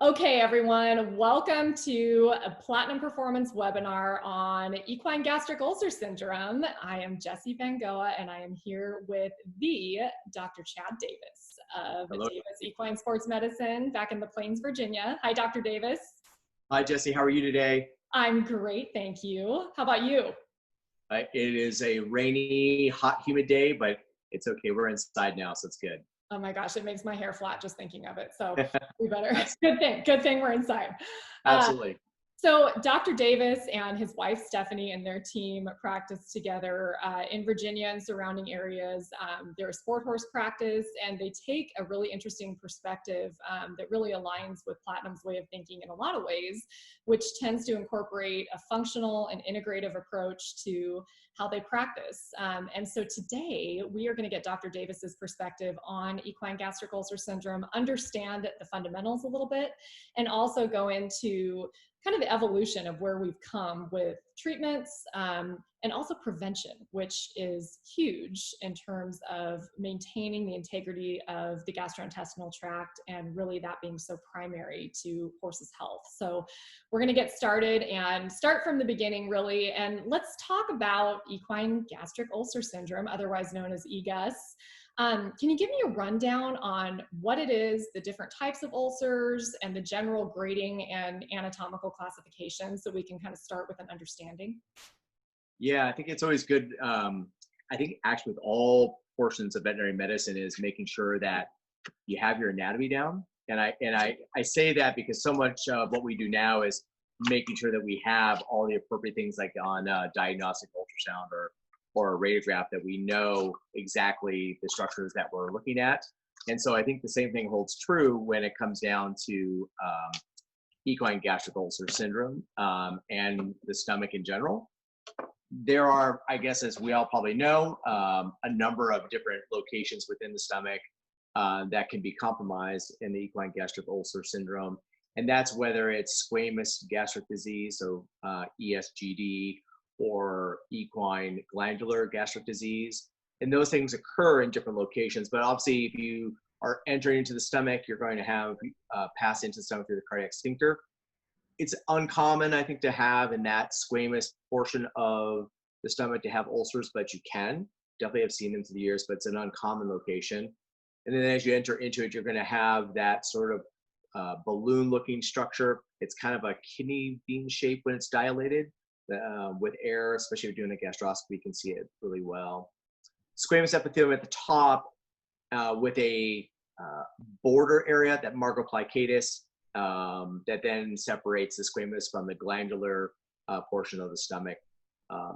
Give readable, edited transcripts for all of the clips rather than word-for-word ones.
Okay, everyone, welcome to a Platinum Performance webinar on equine gastric ulcer syndrome. I am Jessie Van Goa, and I am here with the Dr. Chad Davis of Hello. Davis Equine Sports Medicine back in the Plains, Virginia. Hi, Dr. Davis. Hi, Jessie. How are you today? I'm great, thank you. How about you? It is a rainy, hot, humid day, but it's okay. We're inside now, so it's good. Oh my gosh, it makes my hair flat just thinking of it. So we better, Absolutely. good thing we're inside. Absolutely. So Dr. Davis and his wife, Stephanie, and their team practice together in Virginia and surrounding areas. They're a sport horse practice, and they take a really interesting perspective that really aligns with Platinum's way of thinking in a lot of ways, which tends to incorporate a functional and integrative approach to how they practice. And so today we are going to get Dr. Davis's perspective on equine gastric ulcer syndrome, understand the fundamentals a little bit, and also go into kind of the evolution of where we've come with treatments and also prevention, which is huge in terms of maintaining the integrity of the gastrointestinal tract and really that being so primary to horses' health. So we're going to get started and start from the beginning really, and let's talk about equine gastric ulcer syndrome, otherwise known as EGUS. Can you give me a rundown on what it is, the different types of ulcers, and the general grading and anatomical classification so we can kind of start with an understanding? Yeah, I think it's always good. I think actually with all portions of veterinary medicine is making sure that you have your anatomy down. And I say that because so much of what we do now is making sure that we have all the appropriate things like on diagnostic ultrasound or a radiograph, that we know exactly the structures that we're looking at. And so I think the same thing holds true when it comes down to equine gastric ulcer syndrome and the stomach in general. There are, I guess, as we all probably know, a number of different locations within the stomach that can be compromised in the equine gastric ulcer syndrome. And that's whether it's squamous gastric disease, so ESGD, or equine glandular gastric disease. And those things occur in different locations. But obviously, if you are entering into the stomach, you're going to have pass into the stomach through the cardiac sphincter. It's uncommon, I think, to have in that squamous portion of the stomach to have ulcers, but you can. Definitely have seen them through the years, but it's an uncommon location. And then as you enter into it, you're going to have that sort of balloon-looking structure. It's kind of a kidney bean shape when it's dilated. With air, especially if you're doing a gastroscopy, you can see it really well. Squamous epithelium at the top with a border area, that margoplicatus, that then separates the squamous from the glandular portion of the stomach.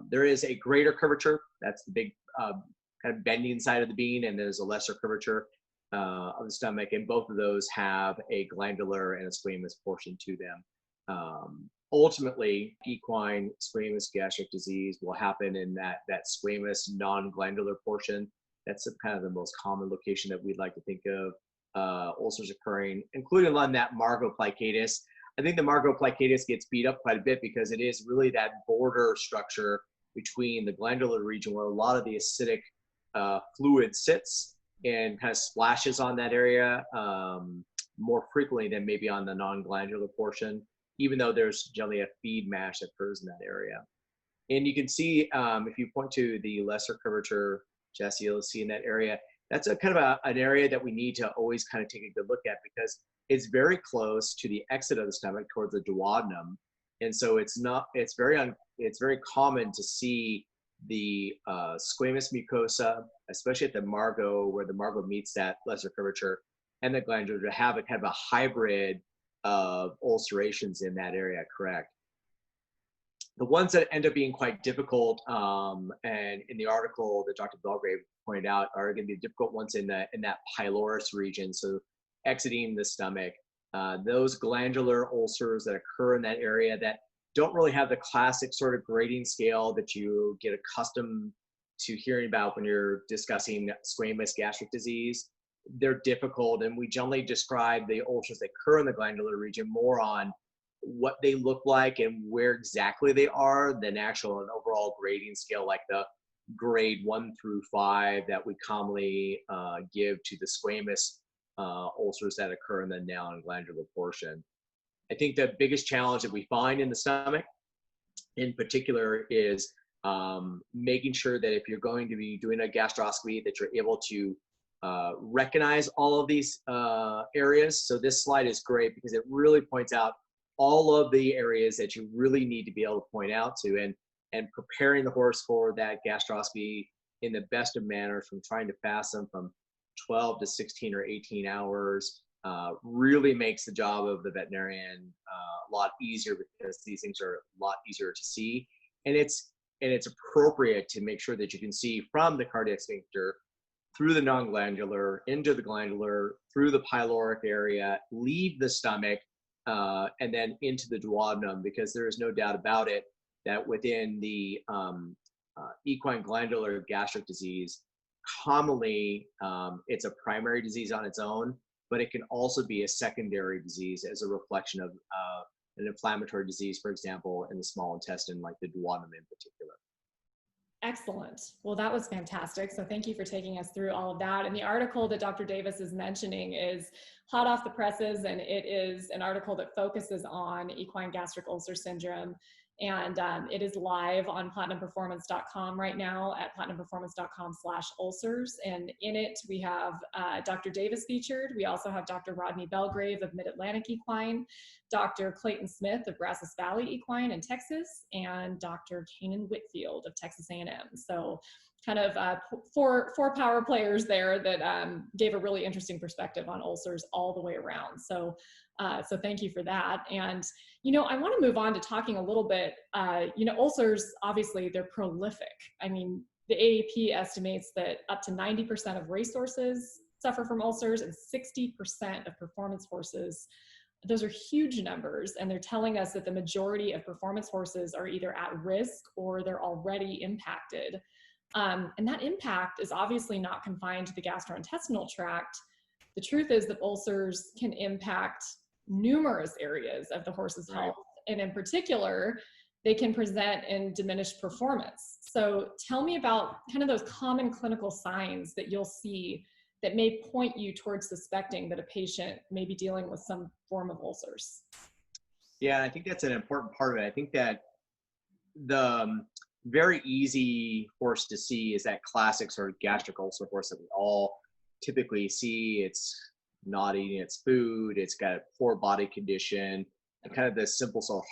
There is a greater curvature, that's the big kind of bending side of the bean, and there's a lesser curvature of the stomach, and both of those have a glandular and a squamous portion to them. Ultimately, equine squamous gastric disease will happen in that squamous non-glandular portion. That's kind of the most common location that we'd like to think of ulcers occurring, including on that margoplicatus. I think the margoplicatus gets beat up quite a bit because it is really that border structure between the glandular region where a lot of the acidic fluid sits and kind of splashes on that area more frequently than maybe on the non-glandular portion, even though there's generally a feed mash that occurs in that area. And you can see, if you point to the lesser curvature, Jesse, you'll see in that area, that's a kind of an area that we need to always kind of take a good look at because it's very close to the exit of the stomach towards the duodenum. And so it's very common to see the squamous mucosa, especially at the margo, where the margo meets that lesser curvature, and the glandular, to have a kind of a hybrid of ulcerations in that area, correct? The ones that end up being quite difficult, and in the article that Dr. Belgrave pointed out, are going to be difficult ones in that pylorus region, so exiting the stomach. Those glandular ulcers that occur in that area that don't really have the classic sort of grading scale that you get accustomed to hearing about when you're discussing squamous gastric disease. They're difficult, and we generally describe the ulcers that occur in the glandular region more on what they look like and where exactly they are than actual an overall grading scale like the grade 1 through 5 that we commonly give to the squamous ulcers that occur in the non-glandular portion. I think the biggest challenge that we find in the stomach in particular is making sure that if you're going to be doing a gastroscopy, that you're able to recognize all of these areas. So this slide is great because it really points out all of the areas that you really need to be able to point out to, and preparing the horse for that gastroscopy in the best of manners, from trying to fast them from 12 to 16 or 18 hours, really makes the job of the veterinarian a lot easier, because these things are a lot easier to see. And it's appropriate to make sure that you can see from the cardiac sphincter through the non-glandular, into the glandular, through the pyloric area, leave the stomach, and then into the duodenum, because there is no doubt about it that within the equine glandular gastric disease, commonly it's a primary disease on its own, but it can also be a secondary disease as a reflection of an inflammatory disease, for example, in the small intestine, like the duodenum in particular. Excellent. Well, that was fantastic. So thank you for taking us through all of that. And the article that Dr. Davis is mentioning is hot off the presses, and it is an article that focuses on equine gastric ulcer syndrome. And it is live on platinumperformance.com right now at platinumperformance.com/ulcers. And in it, we have Dr. Davis featured. We also have Dr. Rodney Belgrave of Mid-Atlantic Equine, Dr. Clayton Smith of Brazos Valley Equine in Texas, and Dr. Kanan Whitfield of Texas A&M. So kind of four power players there that gave a really interesting perspective on ulcers all the way around. So thank you for that. And, I want to move on to talking a little bit, ulcers, obviously they're prolific. I mean, the AAEP estimates that up to 90% of racehorses suffer from ulcers, and 60% of performance horses. Those are huge numbers, and they're telling us that the majority of performance horses are either at risk or they're already impacted. And that impact is obviously not confined to the gastrointestinal tract. The truth is that ulcers can impact numerous areas of the horse's health. And in particular, they can present in diminished performance. So tell me about kind of those common clinical signs that you'll see that may point you towards suspecting that a patient may be dealing with some form of ulcers. Yeah, I think that's an important part of it. I think that the very easy horse to see is that classic sort of gastric ulcer horse that we all typically see. It's not eating its food, it's got a poor body condition, and kind of the simple sort of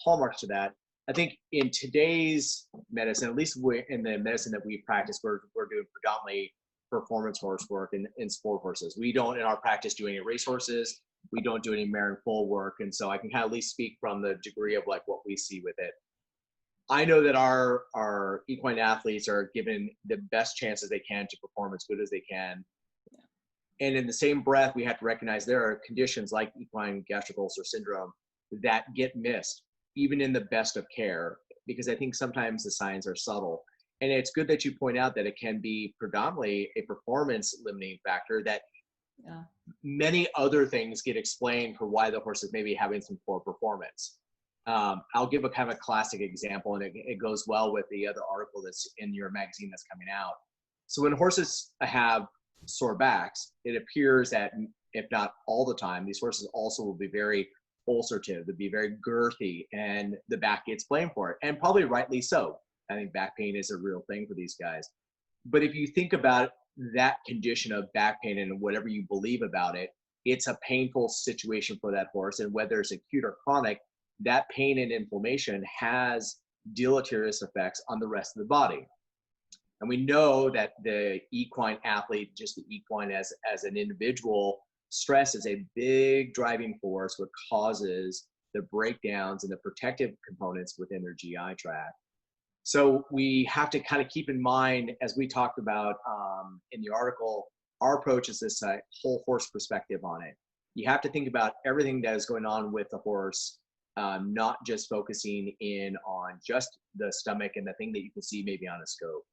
hallmarks to that. I think in today's medicine, at least in the medicine that we practice, we're doing predominantly performance horse work in sport horses. We don't, in our practice, do any race horses. We don't do any mare and foal work. And so I can kind of at least speak from the degree of like what we see with it. I know that our equine athletes are given the best chances they can to perform as good as they can. And in the same breath, we have to recognize there are conditions like equine gastric ulcer syndrome that get missed, even in the best of care, because I think sometimes the signs are subtle. And it's good that you point out that it can be predominantly a performance limiting factor, that many other things get explained for why the horse is maybe having some poor performance. I'll give a kind of a classic example, and it goes well with the other article that's in your magazine that's coming out. So when horses have sore backs, it appears that, if not all the time, these horses also will be very ulcerative, they'll be very girthy, and the back gets blamed for it, and probably rightly so. I think back pain is a real thing for these guys. But if you think about that condition of back pain and whatever you believe about it, it's a painful situation for that horse, and whether it's acute or chronic, that pain and inflammation has deleterious effects on the rest of the body. And we know that the equine athlete, just the equine as an individual, stress is a big driving force what causes the breakdowns and the protective components within their GI tract. So we have to kind of keep in mind, as we talked about in the article, our approach is this whole horse perspective on it. You have to think about everything that is going on with the horse, not just focusing in on just the stomach and the thing that you can see maybe on a scope.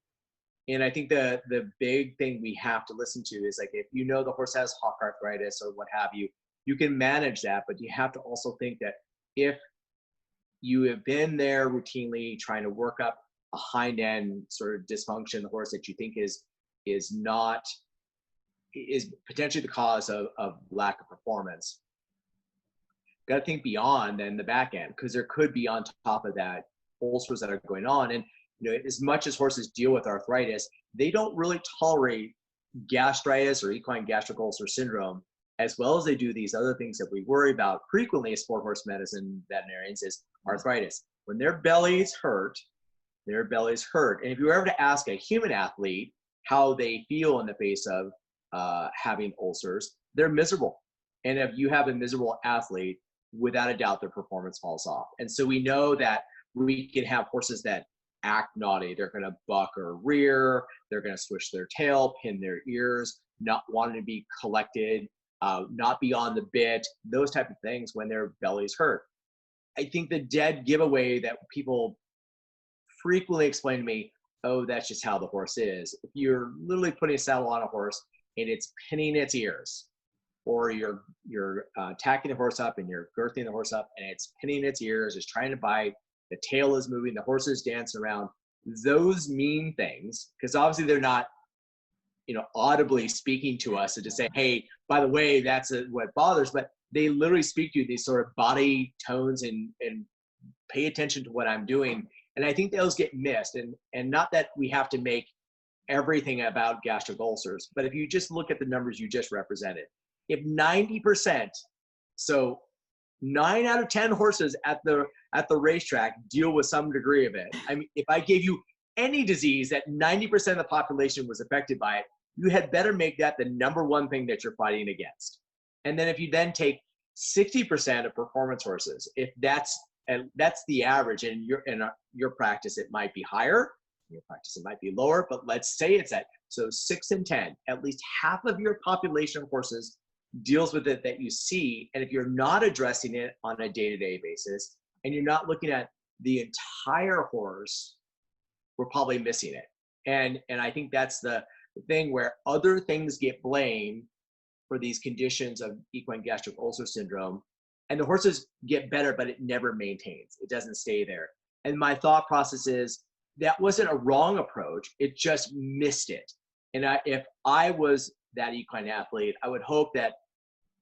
And I think the big thing we have to listen to is, like, if you know the horse has hock arthritis or what have you, you can manage that, but you have to also think that if you have been there routinely trying to work up a hind end sort of dysfunction in the horse that you think is potentially the cause of lack of performance, got to think beyond than the back end, because there could be on top of that ulcers that are going on. And as much as horses deal with arthritis, they don't really tolerate gastritis or equine gastric ulcer syndrome as well as they do these other things that we worry about frequently as sport horse medicine veterinarians, is arthritis. When their bellies hurt, their bellies hurt. And if you were ever to ask a human athlete how they feel in the face of having ulcers, they're miserable. And if you have a miserable athlete, without a doubt, their performance falls off. And so we know that we can have horses that act naughty. They're going to buck or rear. They're going to swish their tail, pin their ears, not wanting to be collected, not be on the bit, those type of things when their bellies hurt. I think the dead giveaway that people frequently explain to me, oh, that's just how the horse is. If you're literally putting a saddle on a horse and it's pinning its ears, or you're tacking the horse up and you're girthing the horse up and it's pinning its ears, it's trying to bite, the tail is moving, the horse is dancing around, those mean things, because obviously they're not, audibly speaking to us and to say, hey, by the way, that's what bothers, but they literally speak to you, these sort of body tones and pay attention to what I'm doing. And I think those get missed. And not that we have to make everything about gastric ulcers, but if you just look at the numbers you just represented, if 90%, so 9 out of 10 horses at the racetrack deal with some degree of it. I mean, if I gave you any disease that 90% of the population was affected by it, you had better make that the number one thing that you're fighting against. And then if you then take 60% of performance horses, if that's the average, and in your practice it might be higher, in your practice it might be lower, but let's say it's at, so 6 and 10, at least half of your population of horses deals with it that you see. And if you're not addressing it on a day-to-day basis and you're not looking at the entire horse, we're probably missing it. And I think that's the thing where other things get blamed for these conditions of equine gastric ulcer syndrome, and the horses get better, but it never maintains. It doesn't stay there. And my thought process is that wasn't a wrong approach. It just missed it. And if I was that equine athlete, I would hope that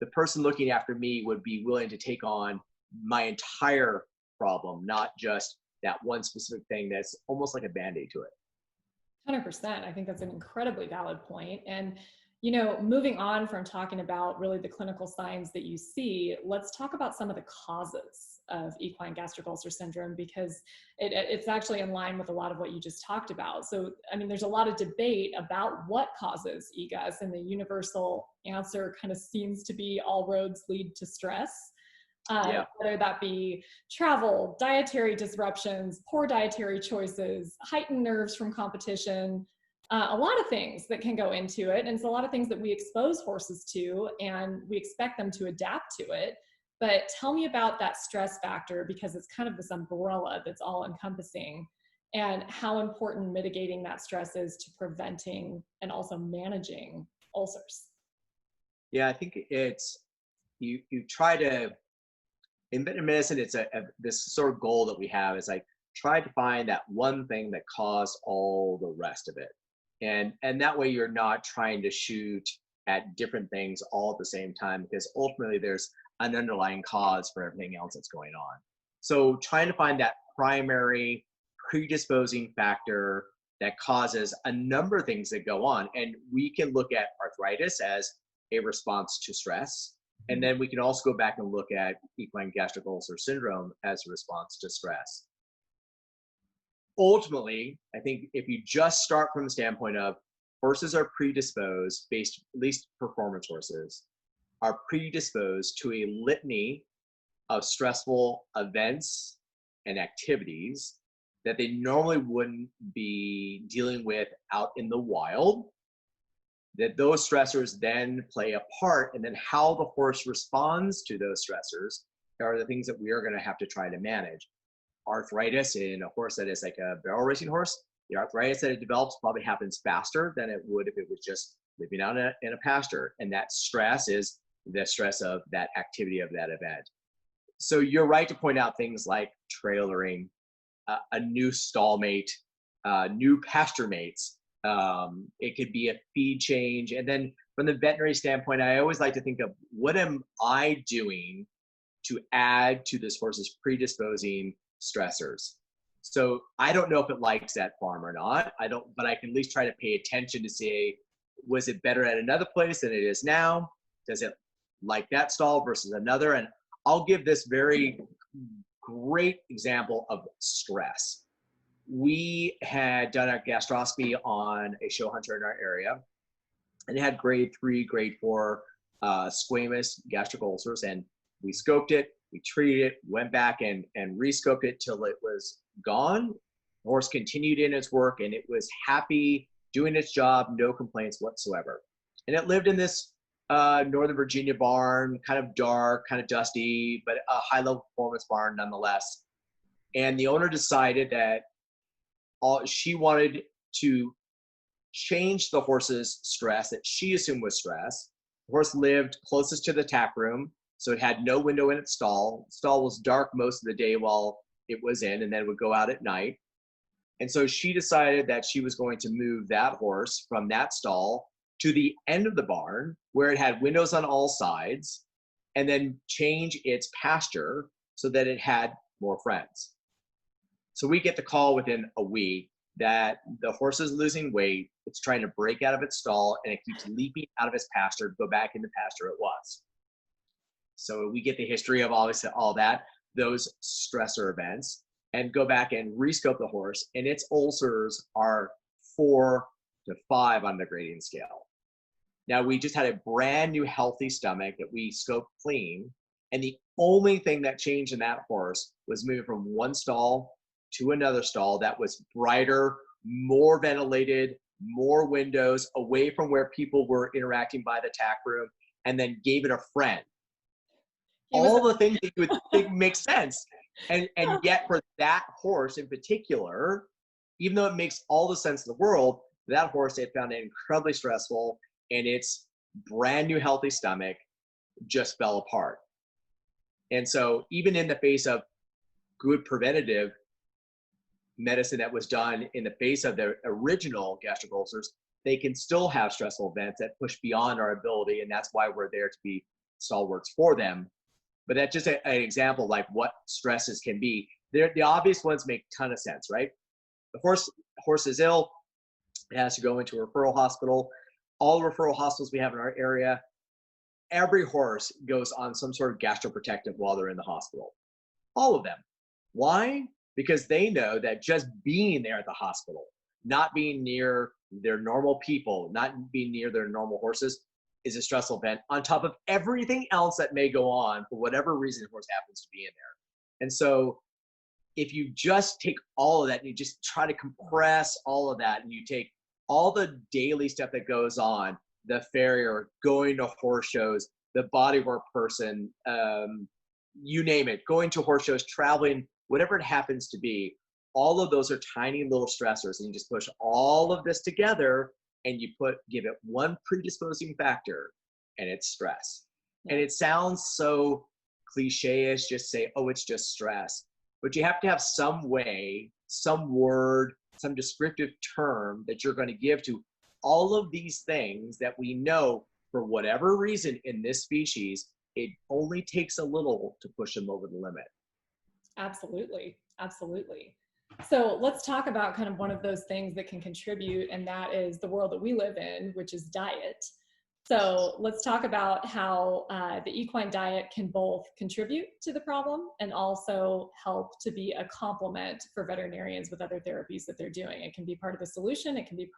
the person looking after me would be willing to take on my entire problem, not just that one specific thing that's almost like a Band-Aid to it. 100%. I think that's an incredibly valid point. And, moving on from talking about really the clinical signs that you see, let's talk about some of the causes of equine gastric ulcer syndrome, because it's actually in line with a lot of what you just talked about. So, I mean, there's a lot of debate about what causes EGUS, and the universal answer kind of seems to be all roads lead to stress. Whether that be travel, dietary disruptions, poor dietary choices, heightened nerves from competition, a lot of things that can go into it. And it's a lot of things that we expose horses to, and we expect them to adapt to it. But tell me about that stress factor, because it's kind of this umbrella that's all encompassing, and how important mitigating that stress is to preventing and also managing ulcers. Yeah, I think it's, you try to, in veterinary medicine, it's this sort of goal that we have is like, try to find that one thing that caused all the rest of it. And that way you're not trying to shoot at different things all at the same time, because ultimately there's an underlying cause for everything else that's going on. So trying to find that primary predisposing factor that causes a number of things that go on. And we can look at arthritis as a response to stress. And then we can also go back and look at equine gastric ulcer syndrome as a response to stress. Ultimately, I think if you just start from the standpoint of horses are predisposed, at least performance horses, are predisposed to a litany of stressful events and activities that they normally wouldn't be dealing with out in the wild, that those stressors then play a part, and then how the horse responds to those stressors are the things that we are going to have to try to manage. Arthritis in a horse that is like a barrel racing horse, the arthritis that it develops probably happens faster than it would if it was just living out in a pasture. And that stress is the stress of that activity of that event. So you're right to point out things like trailering, a new stallmate, new pasture mates. It could be a feed change. And then from the veterinary standpoint, I always like to think of, what am I doing to add to this horse's predisposing stressors. So I don't know if it likes that farm or not. But I can at least try to pay attention to say, was it better at another place than it is now? Does it like that stall versus another? And I'll give this very great example of stress. We had done a gastroscopy on a show hunter in our area, and it had grade 3, grade 4 squamous gastric ulcers, and we scoped it, we treated it, went back and re-scoped it till it was gone. The horse continued in its work, and it was happy, doing its job, no complaints whatsoever. And it lived in this Northern Virginia barn, kind of dark, kind of dusty, but a high-level performance barn nonetheless. And the owner decided that she wanted to change the horse's stress that she assumed was stress. The horse lived closest to the tack room, so it had no window in its stall. The stall was dark most of the day while it was in, and then it would go out at night. And so she decided that she was going to move that horse from that stall to the end of the barn where it had windows on all sides, and then change its pasture so that it had more friends. So we get the call within a week that the horse is losing weight, it's trying to break out of its stall, and it keeps leaping out of its pasture to go back in the pasture it was. So we get the history of obviously all that, those stressor events, and go back and rescope the horse, and its ulcers are 4 to 5 on the grading scale. Now, we just had a brand new healthy stomach that we scoped clean, and the only thing that changed in that horse was moving from one stall to another stall that was brighter, more ventilated, more windows, away from where people were interacting by the tack room, and then gave it a friend. All the things that you would think make sense. And yet for that horse in particular, even though it makes all the sense in the world, that horse, they found it incredibly stressful, and its brand new healthy stomach just fell apart. And so even in the face of good preventative medicine that was done in the face of their original gastric ulcers, they can still have stressful events that push beyond our ability, and that's why we're there to be stalwarts for them. But that's just an example of like what stresses can be. The obvious ones make a ton of sense, right? The horse is ill, it has to go into a referral hospital. All the referral hospitals we have in our area, every horse goes on some sort of gastroprotectant while they're in the hospital. All of them. Why? Because they know that just being there at the hospital, not being near their normal people, not being near their normal horses, is a stressful event on top of everything else that may go on for whatever reason the horse happens to be in there. And so if you just take all of that and you just try to compress all of that, and you take all the daily stuff that goes on, the farrier, going to horse shows, the bodywork person, you name it, going to horse shows, traveling, whatever it happens to be, all of those are tiny little stressors, and you just push all of this together and you give it one predisposing factor, and it's stress. And it sounds so cliche-ish, just say, oh, it's just stress. But you have to have some way, some word, some descriptive term that you're going to give to all of these things that we know for whatever reason in this species, it only takes a little to push them over the limit. Absolutely. Absolutely. So let's talk about kind of one of those things that can contribute, and that is the world that we live in, which is diet. So let's talk about how the equine diet can both contribute to the problem and also help to be a complement for veterinarians with other therapies that they're doing. It can be part of the solution. It can be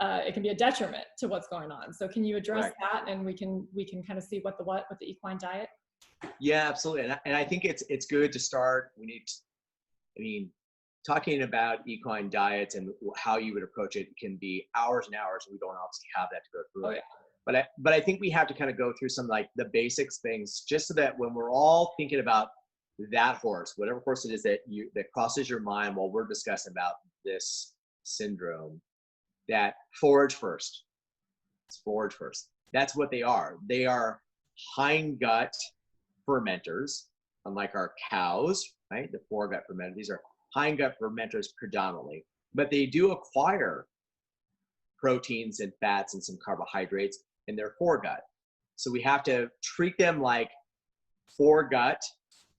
it can be a detriment to what's going on. So can you address that, and we can kind of see what with the equine diet? Yeah, absolutely. And I think it's good to start. Talking about equine diets and how you would approach it can be hours and hours. We don't obviously have that to go through it. But I think we have to kind of go through some like the basics things, just so that when we're all thinking about that horse, whatever horse it is that crosses your mind while we're discussing about this syndrome, that forage first. It's forage first. That's what they are. They are hindgut fermenters, unlike our cows, right? The foregut fermenters. These are hindgut fermenters predominantly, but they do acquire proteins and fats and some carbohydrates in their foregut. So we have to treat them like foregut,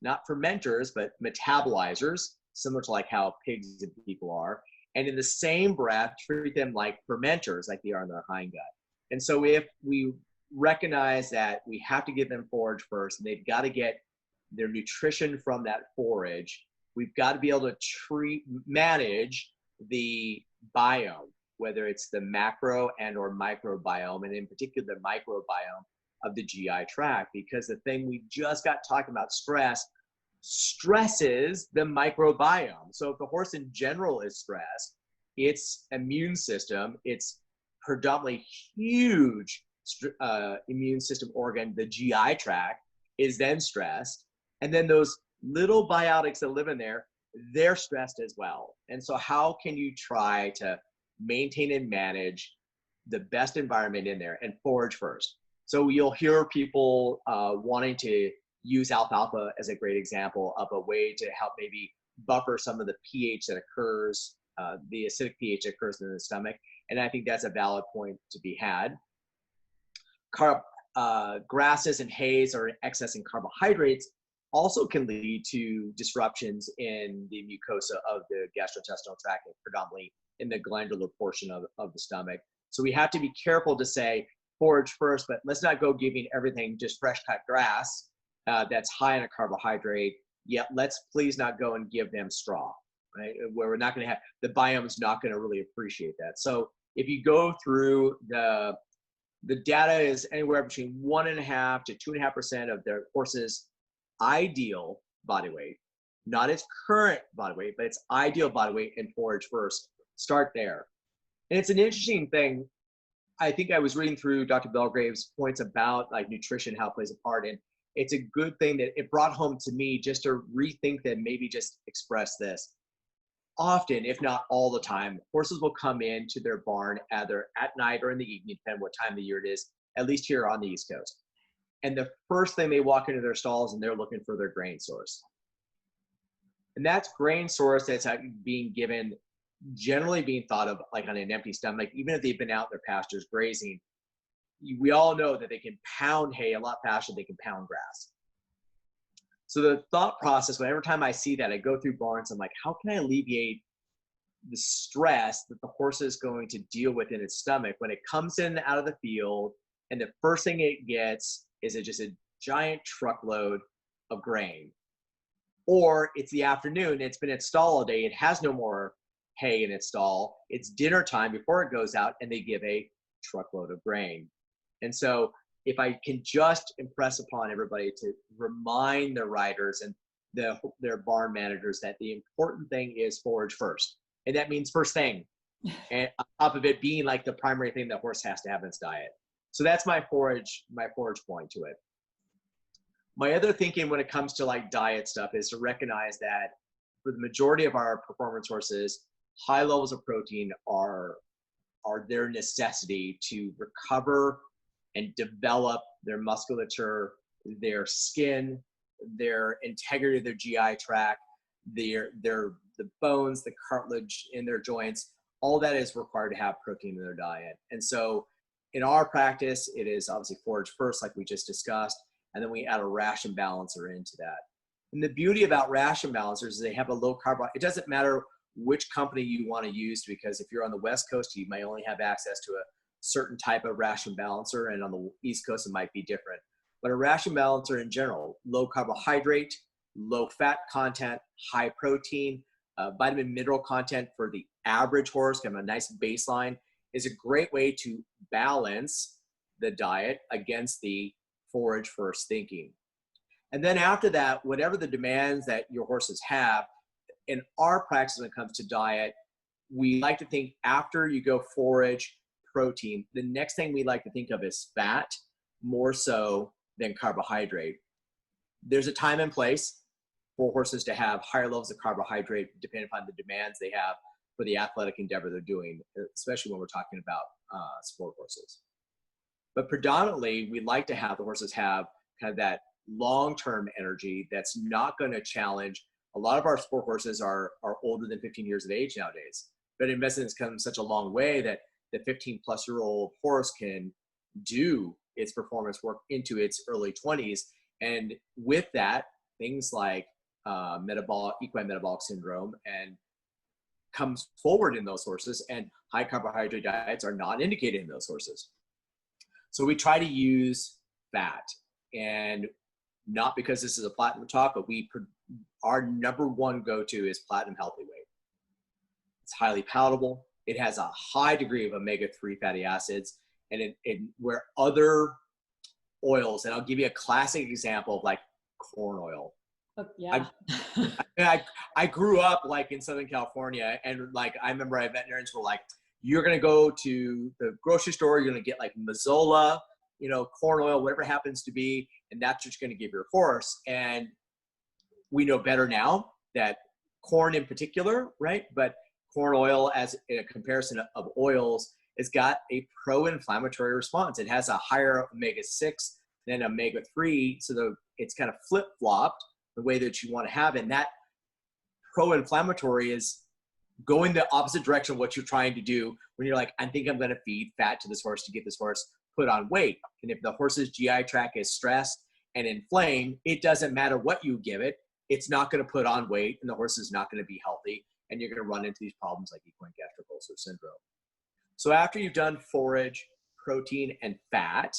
not fermenters, but metabolizers, similar to like how pigs and people are. And in the same breath, treat them like fermenters, like they are in their hindgut. And so if we recognize that we have to give them forage first, and they've got to get their nutrition from that forage, we've got to be able to manage the biome, whether it's the macro and or microbiome, and in particular the microbiome of the GI tract, because the thing we just got talking about, stress, stresses the microbiome. So if the horse in general is stressed, its immune system, its predominantly huge immune system organ, the GI tract, is then stressed. And then those little biotics that live in there, they're stressed as well. And so how can you try to maintain and manage the best environment in there and forage first? So you'll hear people wanting to use alfalfa as a great example of a way to help maybe buffer some of the pH that occurs, the acidic pH that occurs in the stomach. And I think that's a valid point to be had. Grasses and hays or excess in carbohydrates also can lead to disruptions in the mucosa of the gastrointestinal tract, predominantly in the glandular portion of the stomach. So we have to be careful to say forage first, but let's not go giving everything just fresh cut grass that's high in a carbohydrate, yet let's please not go and give them straw, right? Where we're not going to have, the biome is not going to really appreciate that. So if you go through the data is anywhere between 1.5% to 2.5% of their horse's ideal body weight, not its current body weight, but its ideal body weight, and forage first. Start there. And it's an interesting thing. I think I was reading through Dr. Belgrave's points about like nutrition, how it plays a part, and it's a good thing that it brought home to me just to rethink that, maybe just express this. Often, if not all the time, horses will come into their barn either at night or in the evening, depending what time of the year it is, at least here on the East Coast. And the first thing they walk into their stalls and they're looking for their grain source. And that's grain source that's being given, generally being thought of like on an empty stomach, even if they've been out in their pastures grazing. We all know that they can pound hay a lot faster than they can pound grass. So the thought process, whenever time I see that, I go through barns, I'm like, how can I alleviate the stress that the horse is going to deal with in its stomach when it comes in out of the field, and the first thing it gets is just a giant truckload of grain? Or it's the afternoon, it's been at stall all day, it has no more hay in its stall, it's dinner time before it goes out, and they give a truckload of grain. And so if I can just impress upon everybody to remind the riders and their barn managers that the important thing is forage first. And that means first thing, and on top of it being like the primary thing the horse has to have in its diet. So that's my forage point to it. My other thinking when it comes to like diet stuff is to recognize that for the majority of our performance horses, high levels of protein are their necessity to recover and develop their musculature, their skin, their integrity of their GI tract, the bones, the cartilage in their joints. All that is required to have protein in their diet. And so in our practice, it is obviously forage first, like we just discussed, and then we add a ration balancer into that. And the beauty about ration balancers is they have a low carbohydrate. It doesn't matter which company you want to use, because if you're on the West Coast, you may only have access to a certain type of ration balancer, and on the East Coast, it might be different. But a ration balancer in general, low carbohydrate, low fat content, high protein, vitamin mineral content for the average horse, kind of a nice baseline, is a great way to balance the diet against the forage first thinking. And then after that, whatever the demands that your horses have, in our practice when it comes to diet, we like to think after you go forage, protein, the next thing we like to think of is fat, more so than carbohydrate. There's a time and place for horses to have higher levels of carbohydrate depending upon the demands they have for the athletic endeavor they're doing, especially when we're talking about sport horses. But predominantly, we like to have the horses have kind of that long-term energy that's not going to challenge. A lot of our sport horses are older than 15 years of age nowadays, but medicine has come such a long way that the 15-plus-year-old horse can do its performance work into its early 20s And with that, things like equine metabolic syndrome and comes forward in those horses, and high carbohydrate diets are not indicated in those horses. So we try to use fat, and not because this is a platinum talk, but our number one go-to is Platinum Healthy Weight. It's highly palatable. It has a high degree of omega-3 fatty acids, and where other oils, and I'll give you a classic example of like corn oil. Yeah. I grew up like in Southern California, and like I remember our veterinarians were like, you're gonna go to the grocery store, you're gonna get like Mazola, corn oil, whatever it happens to be, and that's what you're gonna give your horse. And we know better now that corn in particular, right? But corn oil as a comparison of oils has got a pro-inflammatory response. It has a higher omega-6 than omega-3, so it's kind of flip-flopped the way that you want to have it. And that pro-inflammatory is going the opposite direction of what you're trying to do when you're like, I think I'm going to feed fat to this horse to get this horse put on weight. And if the horse's GI tract is stressed and inflamed, it doesn't matter what you give it. It's not going to put on weight, and the horse is not going to be healthy, and you're going to run into these problems like equine gastric ulcer syndrome. So after you've done forage, protein, and fat,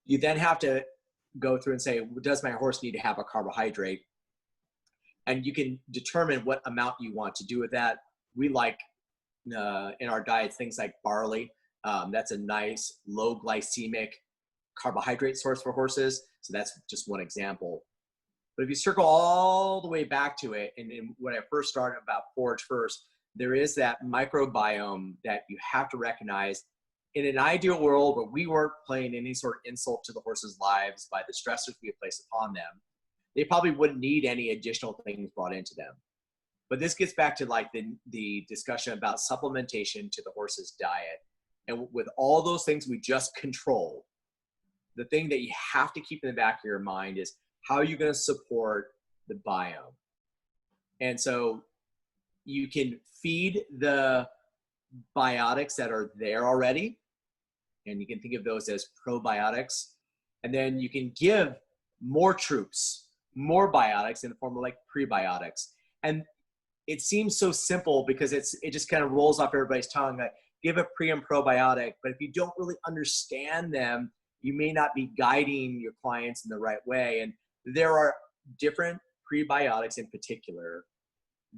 you then have to go through and say, does my horse need to have a carbohydrate? And you can determine what amount you want to do with that. We like in our diets things like barley. That's a nice low glycemic carbohydrate source for horses. So that's just one example. But if you circle all the way back to it, and when I first started about forage first, there is that microbiome that you have to recognize. In an ideal world where we weren't playing any sort of insult to the horses' lives by the stressors we place upon them, they probably wouldn't need any additional things brought into them. But this gets back to like the discussion about supplementation to the horse's diet. And with all those things we just control, the thing that you have to keep in the back of your mind is, how are you going to support the biome? And so you can feed the biotics that are there already, and you can think of those as probiotics. And then you can give more troops, more biotics in the form of like prebiotics. And it seems so simple because it just kind of rolls off everybody's tongue, like give a pre and probiotic. But if you don't really understand them, you may not be guiding your clients in the right way. And there are different prebiotics in particular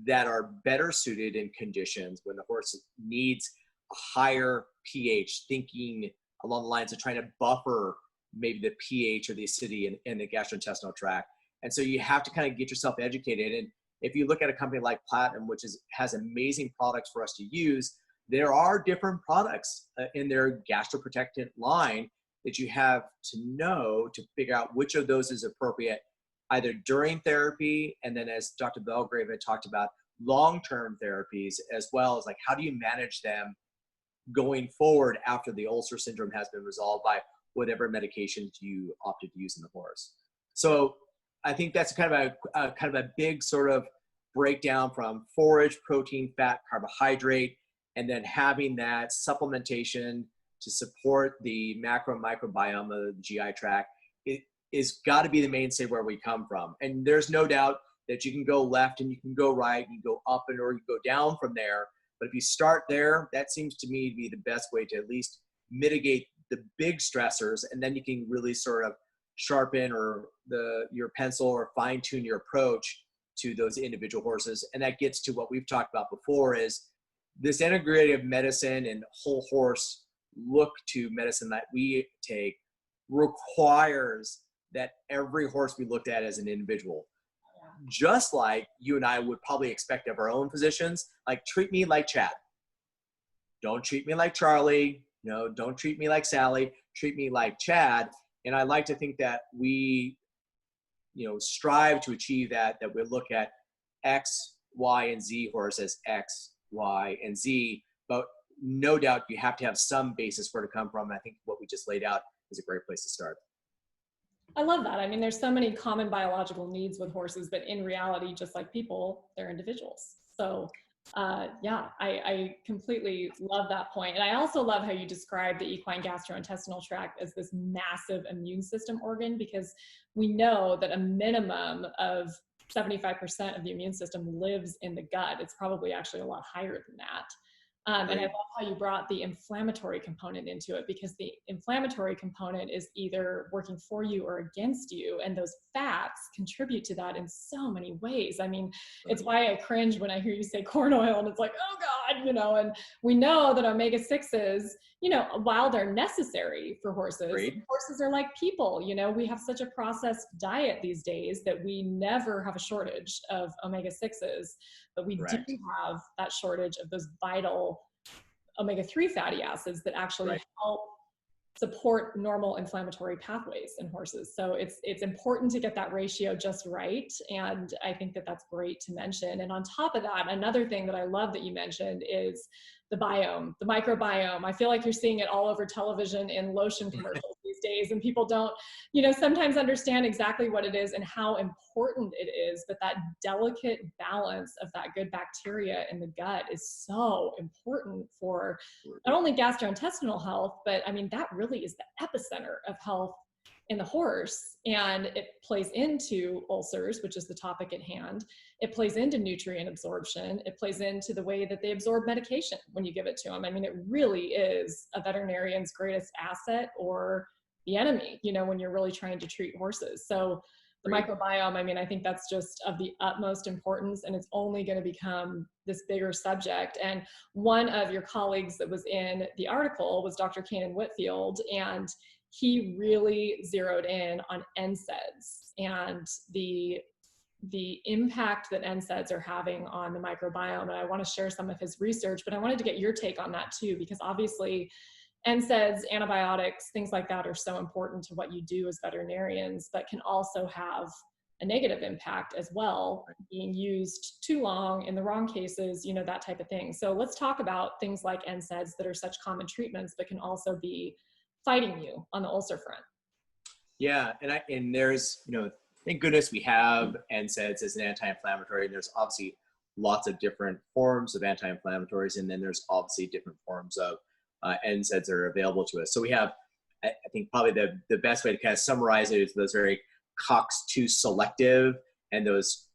that are better suited in conditions when the horse needs a higher pH, thinking along the lines of trying to buffer maybe the pH or the acidity in the gastrointestinal tract. And so you have to kind of get yourself educated. And if you look at a company like Platinum, which has amazing products for us to use, there are different products in their gastroprotectant line that you have to know to figure out which of those is appropriate, either during therapy, and then as Dr. Belgrave had talked about, long-term therapies, as well as like how do you manage them going forward after the ulcer syndrome has been resolved by whatever medications you opted to use in the horse. So I think that's kind of a big sort of breakdown from forage, protein, fat, carbohydrate, and then having that supplementation to support the macro microbiome of the GI tract. It is got to be the mainstay where we come from. And there's no doubt that you can go left and you can go right, you can go up and or you go down from there. But if you start there, that seems to me to be the best way to at least mitigate the big stressors, and then you can really sort of sharpen your pencil or fine tune your approach to those individual horses. And that gets to what we've talked about before, is this integrative medicine and whole horse look to medicine that we take requires that every horse be looked at as an individual. Just like you and I would probably expect of our own physicians, like treat me like Chad. Don't treat me like Charlie. No, don't treat me like Sally. Treat me like Chad. And I like to think that we, strive to achieve that we look at X, Y, and Z horse as X, Y, and Z. But no doubt you have to have some basis where to come from. And I think what we just laid out is a great place to start. I love that. I mean, there's so many common biological needs with horses, but in reality, just like people, they're individuals. So Yeah, I completely love that point. And I also love how you describe the equine gastrointestinal tract as this massive immune system organ, because we know that a minimum of 75% of the immune system lives in the gut. It's probably actually a lot higher than that. And I love how you brought the inflammatory component into it, because the inflammatory component is either working for you or against you. And those fats contribute to that in so many ways. I mean, it's why I cringe when I hear you say corn oil, and it's like, oh God, and we know that omega-6s, while they're necessary for horses, horses are like people, we have such a processed diet these days that we never have a shortage of omega-6s, but we do have that shortage of those vital omega-3 fatty acids that actually help support normal inflammatory pathways in horses. So it's important to get that ratio just right. And I think that that's great to mention. And on top of that, another thing that I love that you mentioned is the biome, the microbiome. I feel like you're seeing it all over television in lotion commercials these days, and people don't, sometimes understand exactly what it is and how important it is. But that delicate balance of that good bacteria in the gut is so important for not only gastrointestinal health, but I mean, that really is the epicenter of health in the horse, and it plays into ulcers, which is the topic at hand. It plays into nutrient absorption. It plays into the way that they absorb medication when you give it to them. I mean, it really is a veterinarian's greatest asset, or the enemy, when you're really trying to treat horses. So the microbiome, I mean, I think that's just of the utmost importance, and it's only going to become this bigger subject. And one of your colleagues that was in the article was Dr. Kanan Whitfield, and he really zeroed in on NSAIDs and the impact that NSAIDs are having on the microbiome. And I want to share some of his research, but I wanted to get your take on that too, because obviously NSAIDs, antibiotics, things like that are so important to what you do as veterinarians, but can also have a negative impact as well, being used too long in the wrong cases, that type of thing. So let's talk about things like NSAIDs that are such common treatments, but can also be fighting you on the ulcer front. Yeah, and there's, thank goodness we have NSAIDs as an anti-inflammatory, and there's obviously lots of different forms of anti-inflammatories, and then there's obviously different forms of NSAIDs that are available to us. So we have, I think probably the best way to kind of summarize it is those very COX-2 selective and those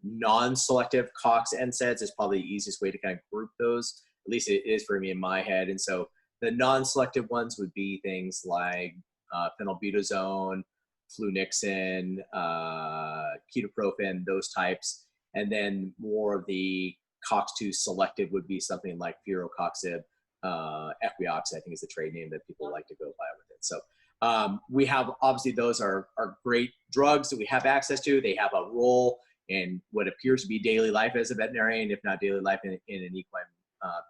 non-selective COX NSAIDs is probably the easiest way to kind of group those. At least it is for me in my head. And so the non-selective ones would be things like phenylbutazone, flunixin, ketoprofen, those types. And then more of the COX-2 selective would be something like furocoxib, Equiox, I think is the trade name that people like to go by with it. So we have, obviously those are great drugs that we have access to. They have a role in what appears to be daily life as a veterinarian, if not daily life in an equine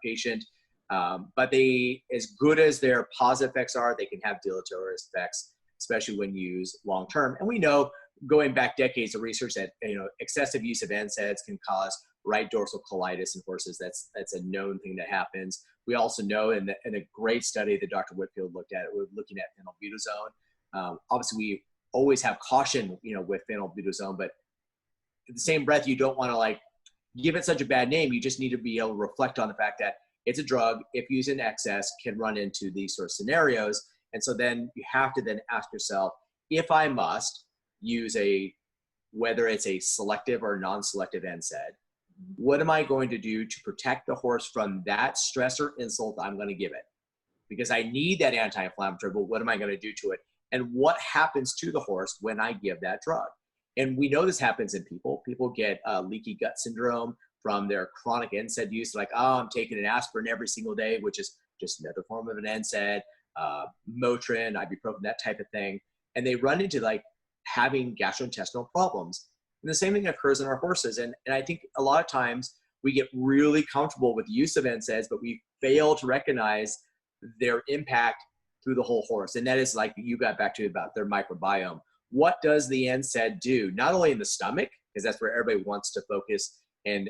patient. But they, as good as their positive effects are, they can have deleterious effects, especially when used long term. And we know, going back decades of research, that excessive use of NSAIDs can cause right dorsal colitis in horses. That's a known thing that happens. We also know in a great study that Dr. Whitfield looked at, we're looking at phenylbutazone. Obviously, we always have caution, with phenylbutazone, but in the same breath, you don't want to give it such a bad name. You just need to be able to reflect on the fact that it's a drug, if used in excess, can run into these sort of scenarios. And so then you have to then ask yourself, if I must use whether it's a selective or non-selective NSAID, what am I going to do to protect the horse from that stress or insult I'm going to give it? Because I need that anti-inflammatory, but what am I going to do to it? And what happens to the horse when I give that drug? And we know this happens in people. People get leaky gut syndrome from their chronic NSAID use. Like, oh, I'm taking an aspirin every single day, which is just another form of an NSAID, Motrin, ibuprofen, that type of thing. And they run into having gastrointestinal problems. And the same thing occurs in our horses. And I think a lot of times we get really comfortable with the use of NSAIDs, but we fail to recognize their impact through the whole horse. And that is like you got back to about their microbiome. What does the NSAID do? Not only in the stomach, because that's where everybody wants to focus and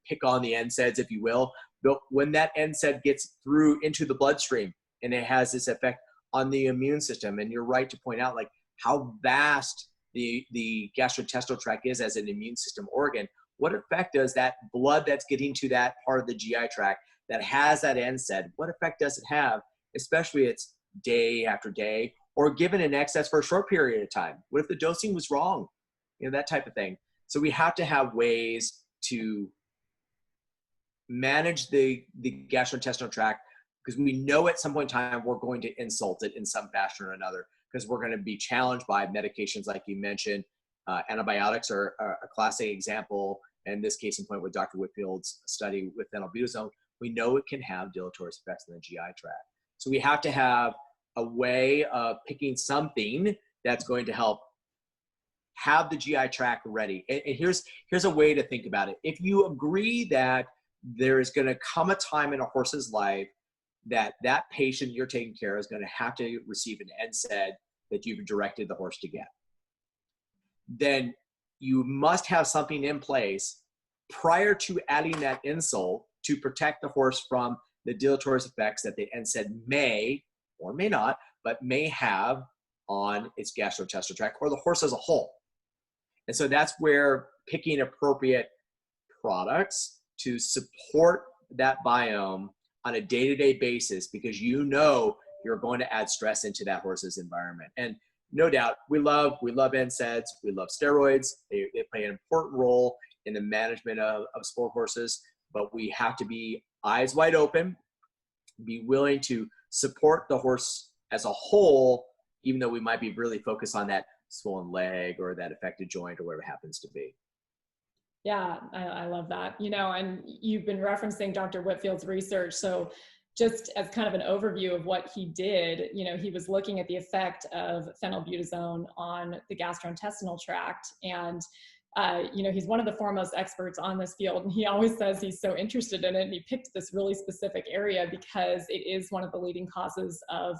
pick on the NSAIDs, if you will, but when that NSAID gets through into the bloodstream and it has this effect on the immune system. And you're right to point out how vast the gastrointestinal tract is as an immune system organ. what effect does that blood that's getting to that part of the GI tract that has that NSAID, what effect does it have, especially it's day after day, or given in excess for a short period of time? What if the dosing was wrong? You know, that type of thing. So we have to have ways to manage the gastrointestinal tract, because we know at some point in time we're going to insult it in some fashion or another, because we're going to be challenged by medications like you mentioned. Antibiotics are a classic example. In this case in point with Dr. Whitfield's study with phenylbutazone, we know it can have deleterious effects in the GI tract. So we have to have a way of picking something that's going to help have the GI tract ready. And here's a way to think about it. If you agree that there is going to come a time in a horse's life that that patient you're taking care of is going to have to receive an NSAID that you've directed the horse to get, then you must have something in place prior to adding that insult to protect the horse from the deleterious effects that the NSAID may or may not, but may have on its gastrointestinal tract or the horse as a whole. And so that's where picking appropriate products to support that biome on a day-to-day basis, because you know you're going to add stress into that horse's environment. And no doubt, we love NSAIDs, we love steroids. They play an important role in the management of sport horses, but we have to be eyes wide open, be willing to support the horse as a whole, even though we might be really focused on that swollen leg or that affected joint or whatever it happens to be. Yeah, I love that. You know, and you've been referencing Dr. Whitfield's research. So just as kind of an overview of what he did, you know, he was looking at the effect of phenylbutazone on the gastrointestinal tract. And, you know, he's one of the foremost experts on this field. And he always says he's so interested in it. And he picked this really specific area because it is one of the leading causes of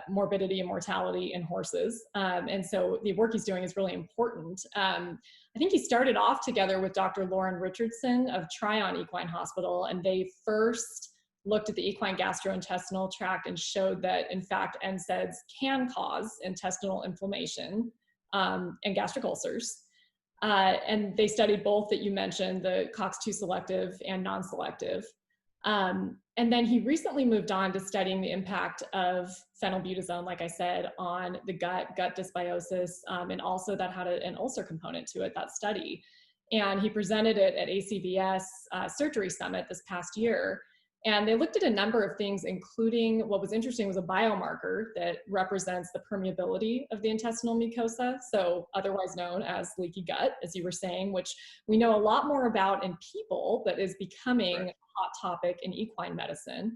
morbidity and mortality in horses. And so the work he's doing is really important. I think he started off together with Dr. Lauren Richardson of Tryon Equine Hospital, and they first looked at the equine gastrointestinal tract and showed that, in fact, NSAIDs can cause intestinal inflammation and gastric ulcers. And they studied both that you mentioned, the COX-2 selective and non-selective. And then he recently moved on to studying the impact of phenylbutazone, like I said, on the gut dysbiosis, and also that had an ulcer component to it, that study. And he presented it at ACVS Surgery Summit this past year. And they looked at a number of things, including what was interesting was a biomarker that represents the permeability of the intestinal mucosa, so otherwise known as leaky gut, as you were saying, which we know a lot more about in people, but is becoming a hot topic in equine medicine.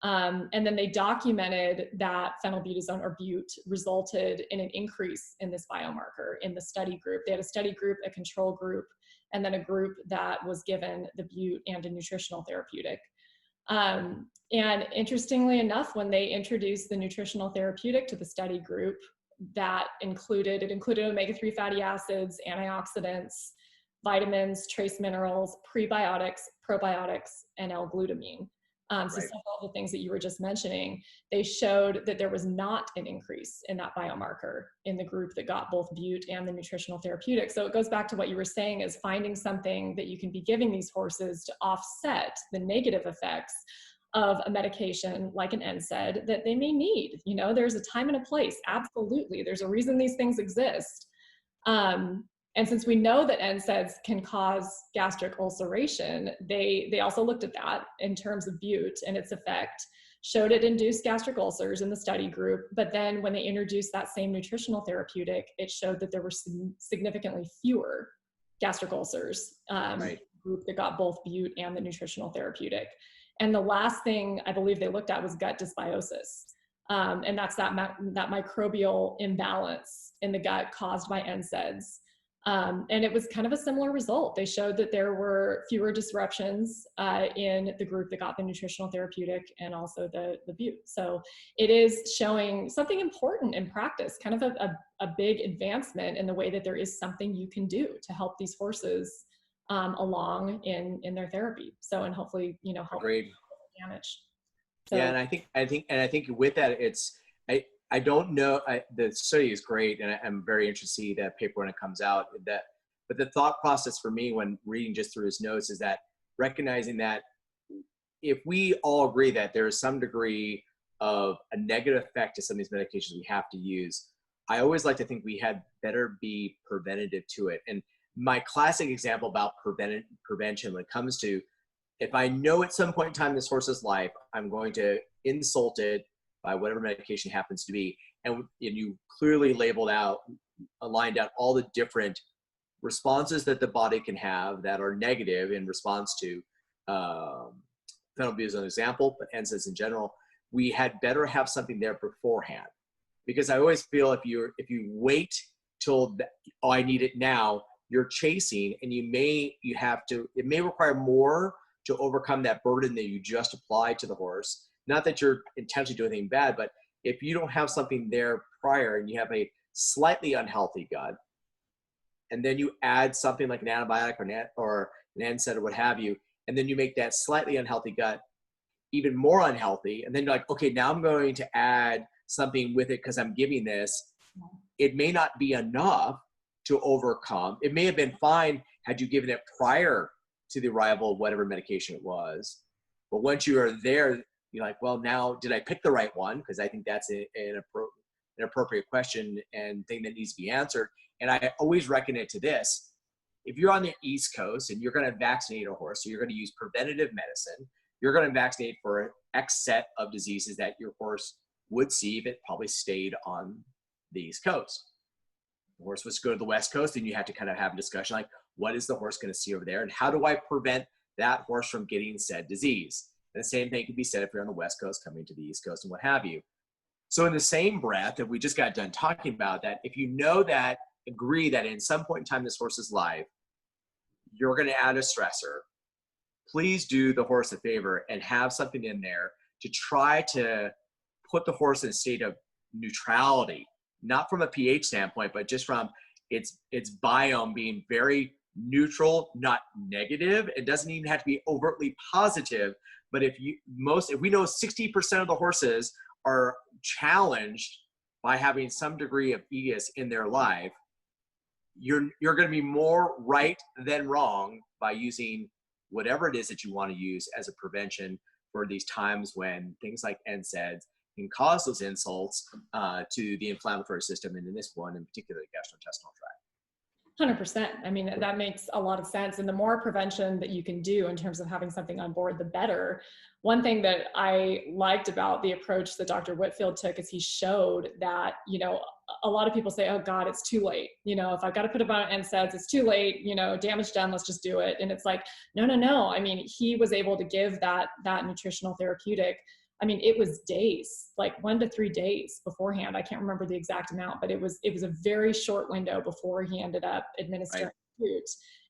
And then they documented that phenylbutazone or bute resulted in an increase in this biomarker in the study group. They had a study group, a control group, and then a group that was given the bute and a nutritional therapeutic. And interestingly enough, when they introduced the nutritional therapeutic to the study group, it included omega-3 fatty acids, antioxidants, vitamins, trace minerals, prebiotics, probiotics, and L-glutamine. So several of the things that you were just mentioning, they showed that there was not an increase in that biomarker in the group that got both bute and the nutritional therapeutic. So it goes back to what you were saying, is finding something that you can be giving these horses to offset the negative effects of a medication like an NSAID that they may need. You know, there's a time and a place. Absolutely. There's a reason these things exist. And since we know that NSAIDs can cause gastric ulceration, they also looked at that in terms of bute and its effect, showed it induced gastric ulcers in the study group. But then when they introduced that same nutritional therapeutic, it showed that there were significantly fewer gastric ulcers in the group that got both bute and the nutritional therapeutic. And the last thing I believe they looked at was gut dysbiosis. And that's that microbial imbalance in the gut caused by NSAIDs. And it was kind of a similar result. They showed that there were fewer disruptions in the group that got the nutritional therapeutic and also the bute. So it is showing something important in practice, kind of a big advancement in the way that there is something you can do to help these horses along in their therapy. So, and hopefully, you know, help damage. So, yeah, and I think with that, I don't know. The study is great, and I'm very interested to see that paper when it comes out. But But the thought process for me when reading just through his notes is that recognizing that if we all agree that there is some degree of a negative effect to some of these medications we have to use, I always like to think we had better be preventative to it. And my classic example about prevention when it comes to, if I know at some point in time in this horse's life, I'm going to insult it by whatever medication happens to be, and you clearly lined out all the different responses that the body can have that are negative in response to penalty as an example, but NSAIDs in general, we had better have something there beforehand. Because I always feel if you wait till I need it now, you're chasing, and it may require more to overcome that burden that you just applied to the horse. Not that you're intentionally doing anything bad, but if you don't have something there prior and you have a slightly unhealthy gut, and then you add something like an antibiotic or an NSAID or what have you, and then you make that slightly unhealthy gut even more unhealthy, and then you're like, okay, now I'm going to add something with it because I'm giving this. It may not be enough to overcome. It may have been fine had you given it prior to the arrival of whatever medication it was. But once you are there, you're like, well, now did I pick the right one? Because I think that's an appropriate question and thing that needs to be answered. And I always reckon it to this. If you're on the East Coast and you're going to vaccinate a horse, so you're going to use preventative medicine, you're going to vaccinate for X set of diseases that your horse would see if it probably stayed on the East Coast. The horse was to go to the West Coast, and you have to kind of have a discussion like, what is the horse going to see over there? And how do I prevent that horse from getting said disease? And the same thing could be said if you're on the West Coast coming to the East Coast and what have you. So in the same breath that we just got done talking about that, if you know that, agree that in some point in time in this horse's life, you're going to add a stressor, please do the horse a favor and have something in there to try to put the horse in a state of neutrality, not from a pH standpoint, but just from its biome being very neutral, not negative. It doesn't even have to be overtly positive, but if we know 60% of the horses are challenged by having some degree of EGUS in their life, you're going to be more right than wrong by using whatever it is that you want to use as a prevention for these times when things like NSAIDs can cause those insults to the inflammatory system, and in this one in particular, the gastrointestinal tract. 100%. I mean, that makes a lot of sense. And the more prevention that you can do in terms of having something on board, the better. One thing that I liked about the approach that Dr. Whitfield took is he showed that, a lot of people say, oh God, it's too late. If I've got to put it on NSAIDs, it's too late, damage done, let's just do it. And it's like, no. I mean, he was able to give that nutritional therapeutic. I mean, it was days, like 1 to 3 days beforehand. I can't remember the exact amount, but it was a very short window before he ended up administering food,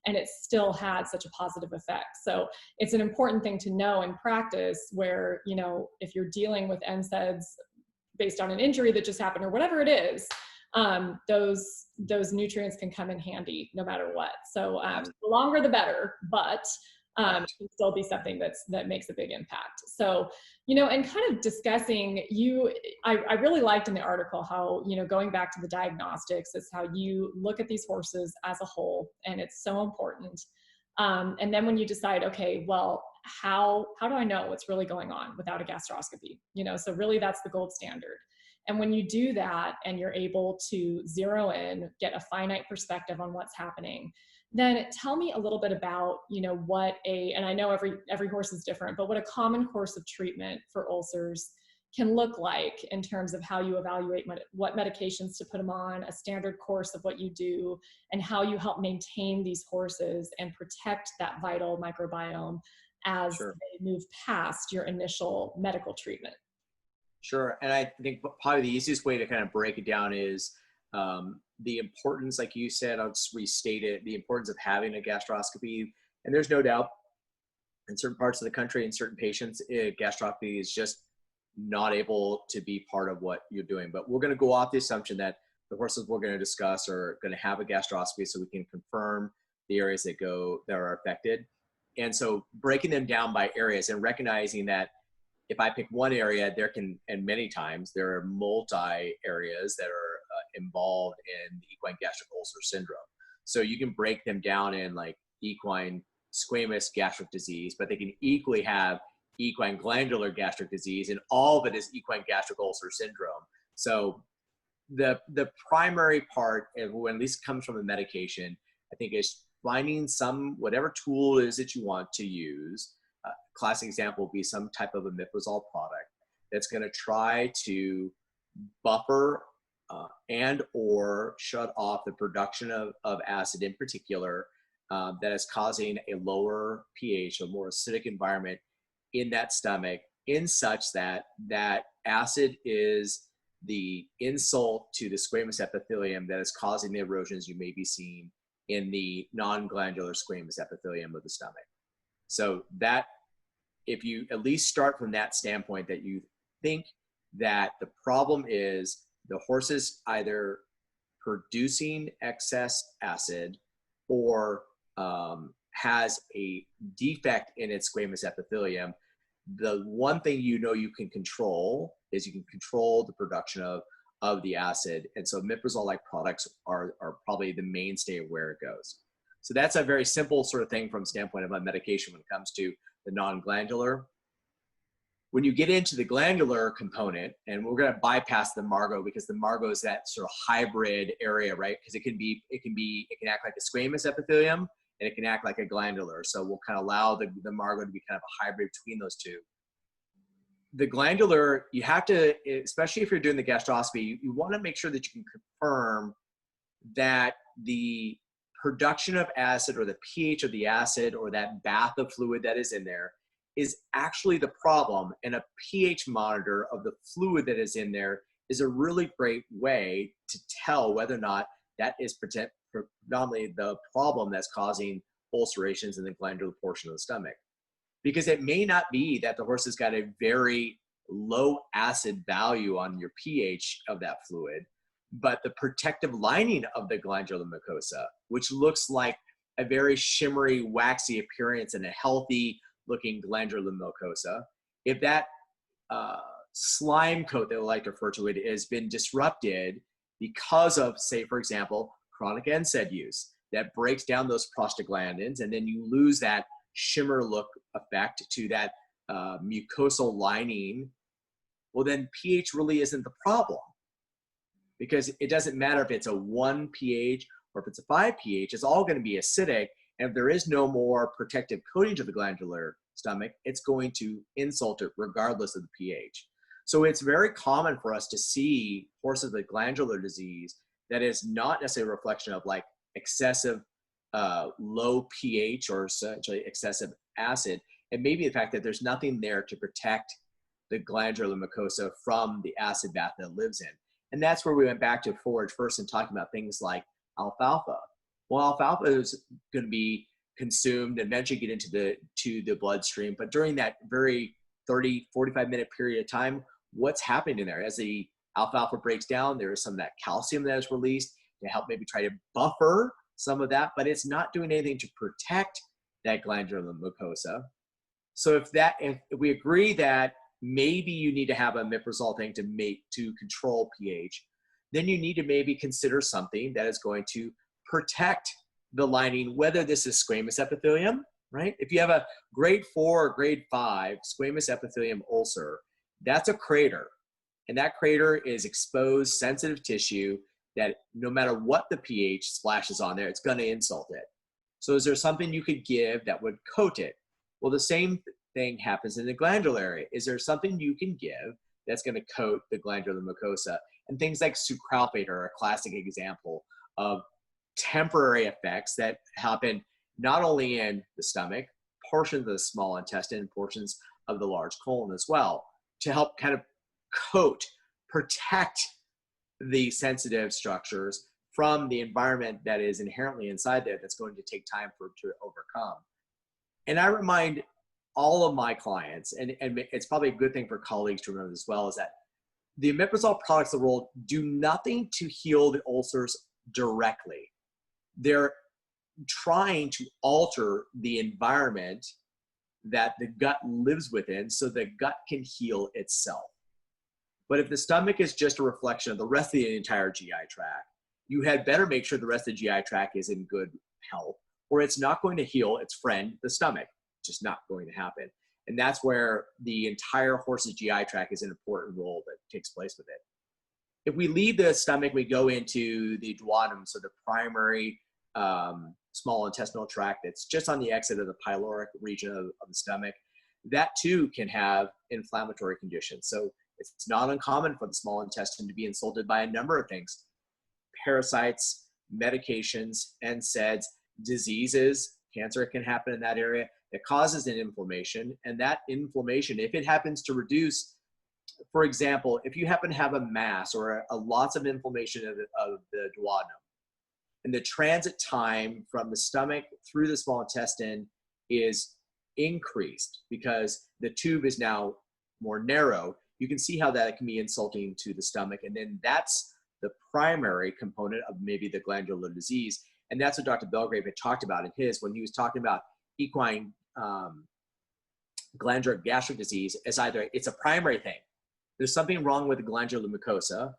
and it still had such a positive effect. So it's an important thing to know in practice where, if you're dealing with NSAIDs based on an injury that just happened or whatever it is, those nutrients can come in handy no matter what. So the longer the better, but it can still be something that makes a big impact. So, and kind of discussing I really liked in the article how, going back to the diagnostics, is how you look at these horses as a whole, and it's so important. And then when you decide, okay, well, how do I know what's really going on without a gastroscopy? So really that's the gold standard. And when you do that and you're able to zero in, get a finite perspective on what's happening, then tell me a little bit about, and I know every horse is different, but what a common course of treatment for ulcers can look like in terms of how you evaluate what medications to put them on, a standard course of what you do, and how you help maintain these horses and protect that vital microbiome as they move past your initial medical treatment. Sure. And I think probably the easiest way to kind of break it down is the importance, like you said, I'll just restate it, the importance of having a gastroscopy. And there's no doubt in certain parts of the country, in certain patients, gastroscopy is just not able to be part of what you're doing. But we're going to go off the assumption that the horses we're going to discuss are going to have a gastroscopy so we can confirm the areas that are affected. And so breaking them down by areas and recognizing that if I pick one area, and many times there are multi areas that are involved in the equine gastric ulcer syndrome. So you can break them down in like equine squamous gastric disease, but they can equally have equine glandular gastric disease, and all of it is equine gastric ulcer syndrome. So the primary part, when at least comes from the medication, I think, is finding whatever tool it is that you want to use. Classic example would be some type of a omeprazole product that's going to try to buffer and or shut off the production of acid in particular, that is causing a lower pH, a more acidic environment in that stomach, in such that that acid is the insult to the squamous epithelium that is causing the erosions you may be seeing in the non-glandular squamous epithelium of the stomach. So that, if you at least start from that standpoint, that you think that the problem is the horse is either producing excess acid or has a defect in its squamous epithelium, the one thing you can control is you can control the production of the acid. And so omeprazole-like products are probably the mainstay of where it goes. So that's a very simple sort of thing from the standpoint of a medication when it comes to the non-glandular. When you get into the glandular component, and we're going to bypass the margo, because the margo is that sort of hybrid area, right? Because it can act like a squamous epithelium, and it can act like a glandular. So we'll kind of allow the margo to be kind of a hybrid between those two. The glandular, you have to, especially if you're doing the gastroscopy, you want to make sure that you can confirm that the production of acid, or the pH of the acid, or that bath of fluid that is in there, is actually the problem. And a pH monitor of the fluid that is in there is a really great way to tell whether or not that is predominantly the problem that's causing ulcerations in the glandular portion of the stomach. Because it may not be that the horse has got a very low acid value on your pH of that fluid, but the protective lining of the glandular mucosa, which looks like a very shimmery, waxy appearance in a healthy looking glandular mucosa, if that slime coat that we like to refer to it has been disrupted because of, say, for example, chronic NSAID use, that breaks down those prostaglandins, and then you lose that shimmer look effect to that mucosal lining, well, then pH really isn't the problem. Because it doesn't matter if it's a 1 pH or if it's a 5 pH, it's all going to be acidic. And if there is no more protective coating to the glandular stomach, it's going to insult it regardless of the pH. So it's very common for us to see horses with glandular disease that is not necessarily a reflection of like excessive low pH or essentially excessive acid. It may be the fact that there's nothing there to protect the glandular mucosa from the acid bath that it lives in. And that's where we went back to forage first and talking about things like alfalfa. Well, alfalfa is going to be consumed and eventually get into the bloodstream. But during that very 30, 45-minute period of time, what's happening in there? As the alfalfa breaks down, there is some of that calcium that is released to help maybe try to buffer some of that, but it's not doing anything to protect that glandular mucosa. So if we agree that maybe you need to have a omeprazole thing to control pH, then you need to maybe consider something that is going to protect the lining, whether this is squamous epithelium, right? If you have a grade 4 or grade 5 squamous epithelium ulcer, that's a crater. And that crater is exposed, sensitive tissue that no matter what the pH splashes on there, it's going to insult it. So is there something you could give that would coat it? Well, the same thing happens in the glandular area. Is there something you can give that's going to coat the glandular mucosa? And things like sucralfate are a classic example of temporary effects that happen not only in the stomach, portions of the small intestine, portions of the large colon as well, to help kind of coat, protect the sensitive structures from the environment that is inherently inside there that's going to take time to overcome. And I remind all of my clients, and it's probably a good thing for colleagues to remember as well, is that the omeprazole products of the world do nothing to heal the ulcers directly. They're trying to alter the environment that the gut lives within so the gut can heal itself. But if the stomach is just a reflection of the rest of the entire GI tract, you had better make sure the rest of the GI tract is in good health, or it's not going to heal its friend, the stomach. Just not going to happen. And that's where the entire horse's GI tract is an important role that takes place with it. If we leave the stomach, we go into the duodenum, so the primary small intestinal tract that's just on the exit of the pyloric region of the stomach. That too can have inflammatory conditions. So it's not uncommon for the small intestine to be insulted by a number of things: parasites, medications, NSAIDs, diseases. Cancer can happen in that area. It causes an inflammation, and that inflammation, if it happens to reduce, for example, if you happen to have a mass or a lots of inflammation of the duodenum, and the transit time from the stomach through the small intestine is increased because the tube is now more narrow, you can see how that can be insulting to the stomach. And then that's the primary component of maybe the glandular disease. And that's what Dr. Belgrave had talked about in his, when he was talking about equine glandular gastric disease, as either it's a primary thing, there's something wrong with the glandular mucosa,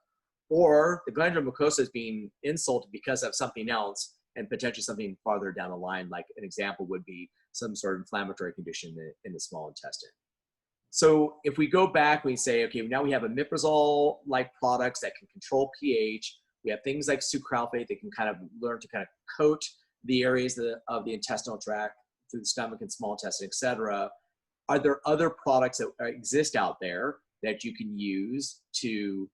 or the glandular mucosa is being insulted because of something else and potentially something farther down the line. Like an example would be some sort of inflammatory condition in the small intestine. So if we go back, we say, okay, now we have omeprazole-like products that can control pH. We have things like sucralfate that can kind of learn to kind of coat the areas of the intestinal tract through the stomach and small intestine, et cetera. Are there other products that exist out there that you can use to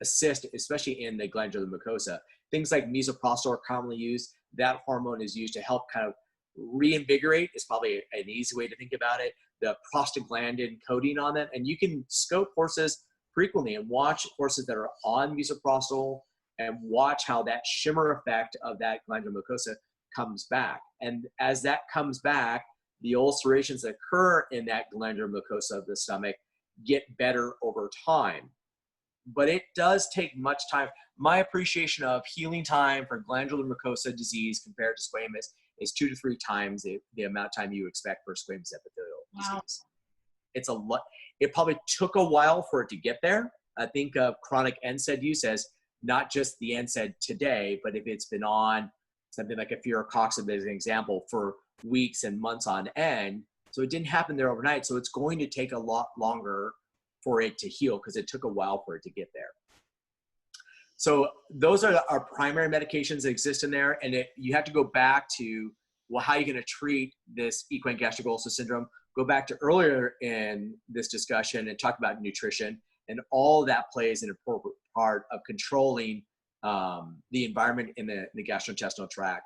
assist, especially in the glandular mucosa? Things like misoprostol are commonly used. That hormone is used to help kind of reinvigorate, is probably an easy way to think about it, the prostaglandin coating on it. And you can scope horses frequently and watch horses that are on misoprostol and watch how that shimmer effect of that glandular mucosa comes back. And as that comes back, the ulcerations that occur in that glandular mucosa of the stomach get better over time. But it does take much time. My appreciation of healing time for glandular mucosa disease compared to squamous is 2 to 3 times the amount of time you expect for squamous epithelial disease. It's a lot. It probably took a while for it to get there. I think of chronic NSAID use as not just the NSAID today, but if it's been on something like ephiracoxib as an example for weeks and months on end. So it didn't happen there overnight. So it's going to take a lot longer for it to heal because it took a while for it to get there. So those are our primary medications that exist in there. And you have to go back to, well, how are you going to treat this equine gastric ulcer syndrome? Go back to earlier in this discussion and talk about nutrition, and all that plays an important part of controlling the environment in the gastrointestinal tract.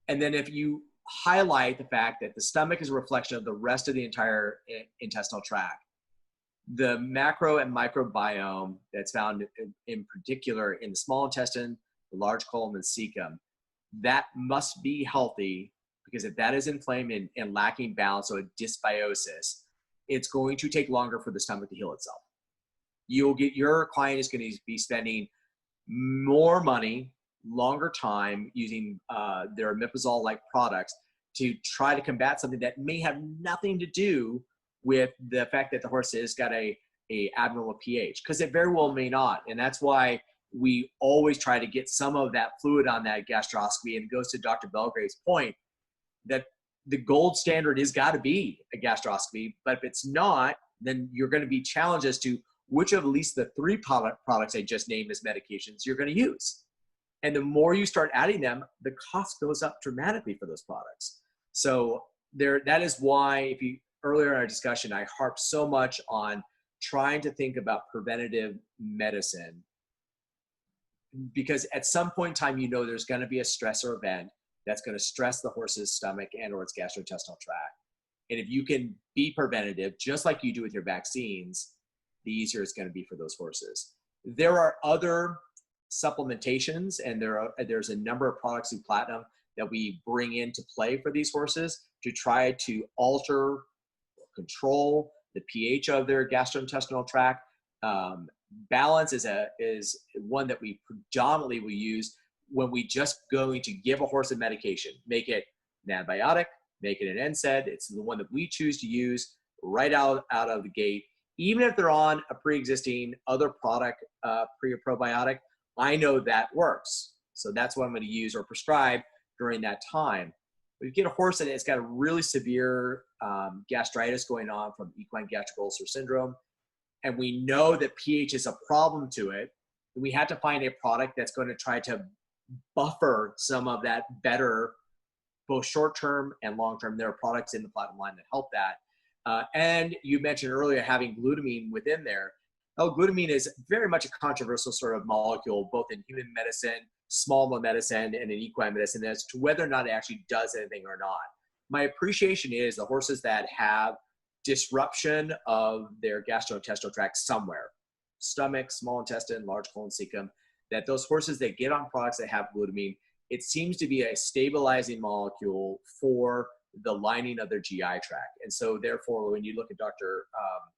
And then if you highlight the fact that the stomach is a reflection of the rest of the entire intestinal tract, the macro and microbiome that's found in particular in the small intestine, the large colon, and cecum, that must be healthy, because if that is inflamed and lacking balance, so a dysbiosis, it's going to take longer for the stomach to heal itself. Your client is going to be spending more money, longer time using their omeprazole-like products to try to combat something that may have nothing to do with the fact that the horse has got a abnormal pH, because it very well may not. And that's why we always try to get some of that fluid on that gastroscopy. And it goes to Dr. Belgrave's point that the gold standard has got to be a gastroscopy, but if it's not, then you're going to be challenged as to which of at least the 3 products I just named as medications you're going to use. And the more you start adding them, the cost goes up dramatically for those products. So that is why, earlier in our discussion, I harped so much on trying to think about preventative medicine, because at some point in time, there's going to be a stressor event that's going to stress the horse's stomach and or its gastrointestinal tract. And if you can be preventative, just like you do with your vaccines, the easier it's going to be for those horses. There are other supplementations, and there's a number of products through Platinum that we bring into play for these horses to try to alter, control the pH of their gastrointestinal tract. Balance is one that we predominantly will use when we just going to give a horse a medication. Make it an antibiotic, make it an NSAID. It's the one that we choose to use right out of the gate. Even if they're on a pre-existing other product, pre or probiotic, I know that works. So that's what I'm going to use or prescribe during that time. But if you get a horse that has got a really severe gastritis going on from equine gastric ulcer syndrome, and we know that pH is a problem to it, then we have to find a product that's going to try to buffer some of that better, both short-term and long-term. There are products in the Platinum line that help that. And you mentioned earlier having glutamine within there. Glutamine is very much a controversial sort of molecule, both in human medicine, small animal medicine, and in equine medicine, as to whether or not it actually does anything or not. My appreciation is the horses that have disruption of their gastrointestinal tract somewhere, stomach, small intestine, large colon, cecum, that those horses that get on products that have glutamine, it seems to be a stabilizing molecule for the lining of their GI tract. And so therefore, when you look at Dr.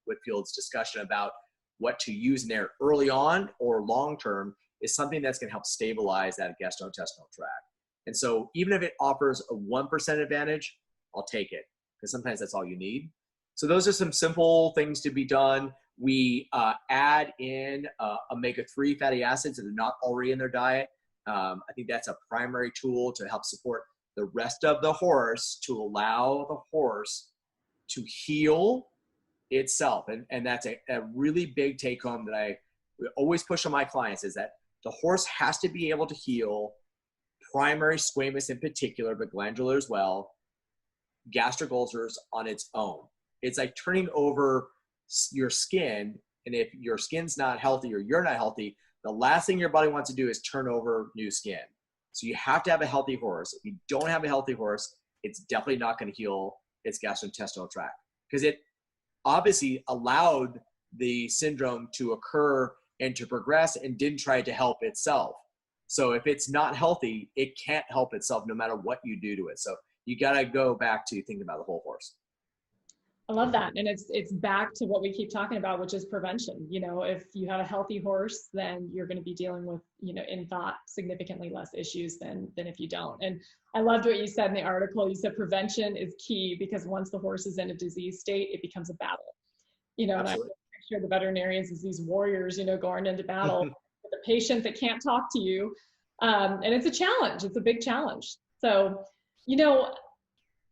Whitfield's discussion about what to use in there early on or long-term, is something that's going to help stabilize that gastrointestinal tract. And so even if it offers a 1% advantage, I'll take it, because sometimes that's all you need. So those are some simple things to be done. We add in omega-3 fatty acids that are not already in their diet. I think that's a primary tool to help support the rest of the horse, to allow the horse to heal itself. And that's a really big take home that I always push on my clients, is that the horse has to be able to heal primary squamous in particular, but glandular as well, gastric ulcers on its own. It's like turning over your skin, and if your skin's not healthy or you're not healthy, the last thing your body wants to do is turn over new skin. So you have to have a healthy horse. If you don't have a healthy horse, it's definitely not going to heal its gastrointestinal tract, because it obviously allowed the syndrome to occur and to progress and didn't try to help itself. So if it's not healthy, it can't help itself no matter what you do to it. So you got to go back to thinking about the whole horse. I love that. And it's back to what we keep talking about, which is prevention. You know, if you have a healthy horse, then you're going to be dealing with, you know, in thought, significantly less issues than if you don't. And I loved what you said in the article. You said prevention is key, because once the horse is in a disease state, it becomes a battle. You know, Absolutely. and I picture the veterinarians as these warriors, you know, going into battle with a patient that can't talk to you. And it's a challenge. It's a big challenge. So, you know,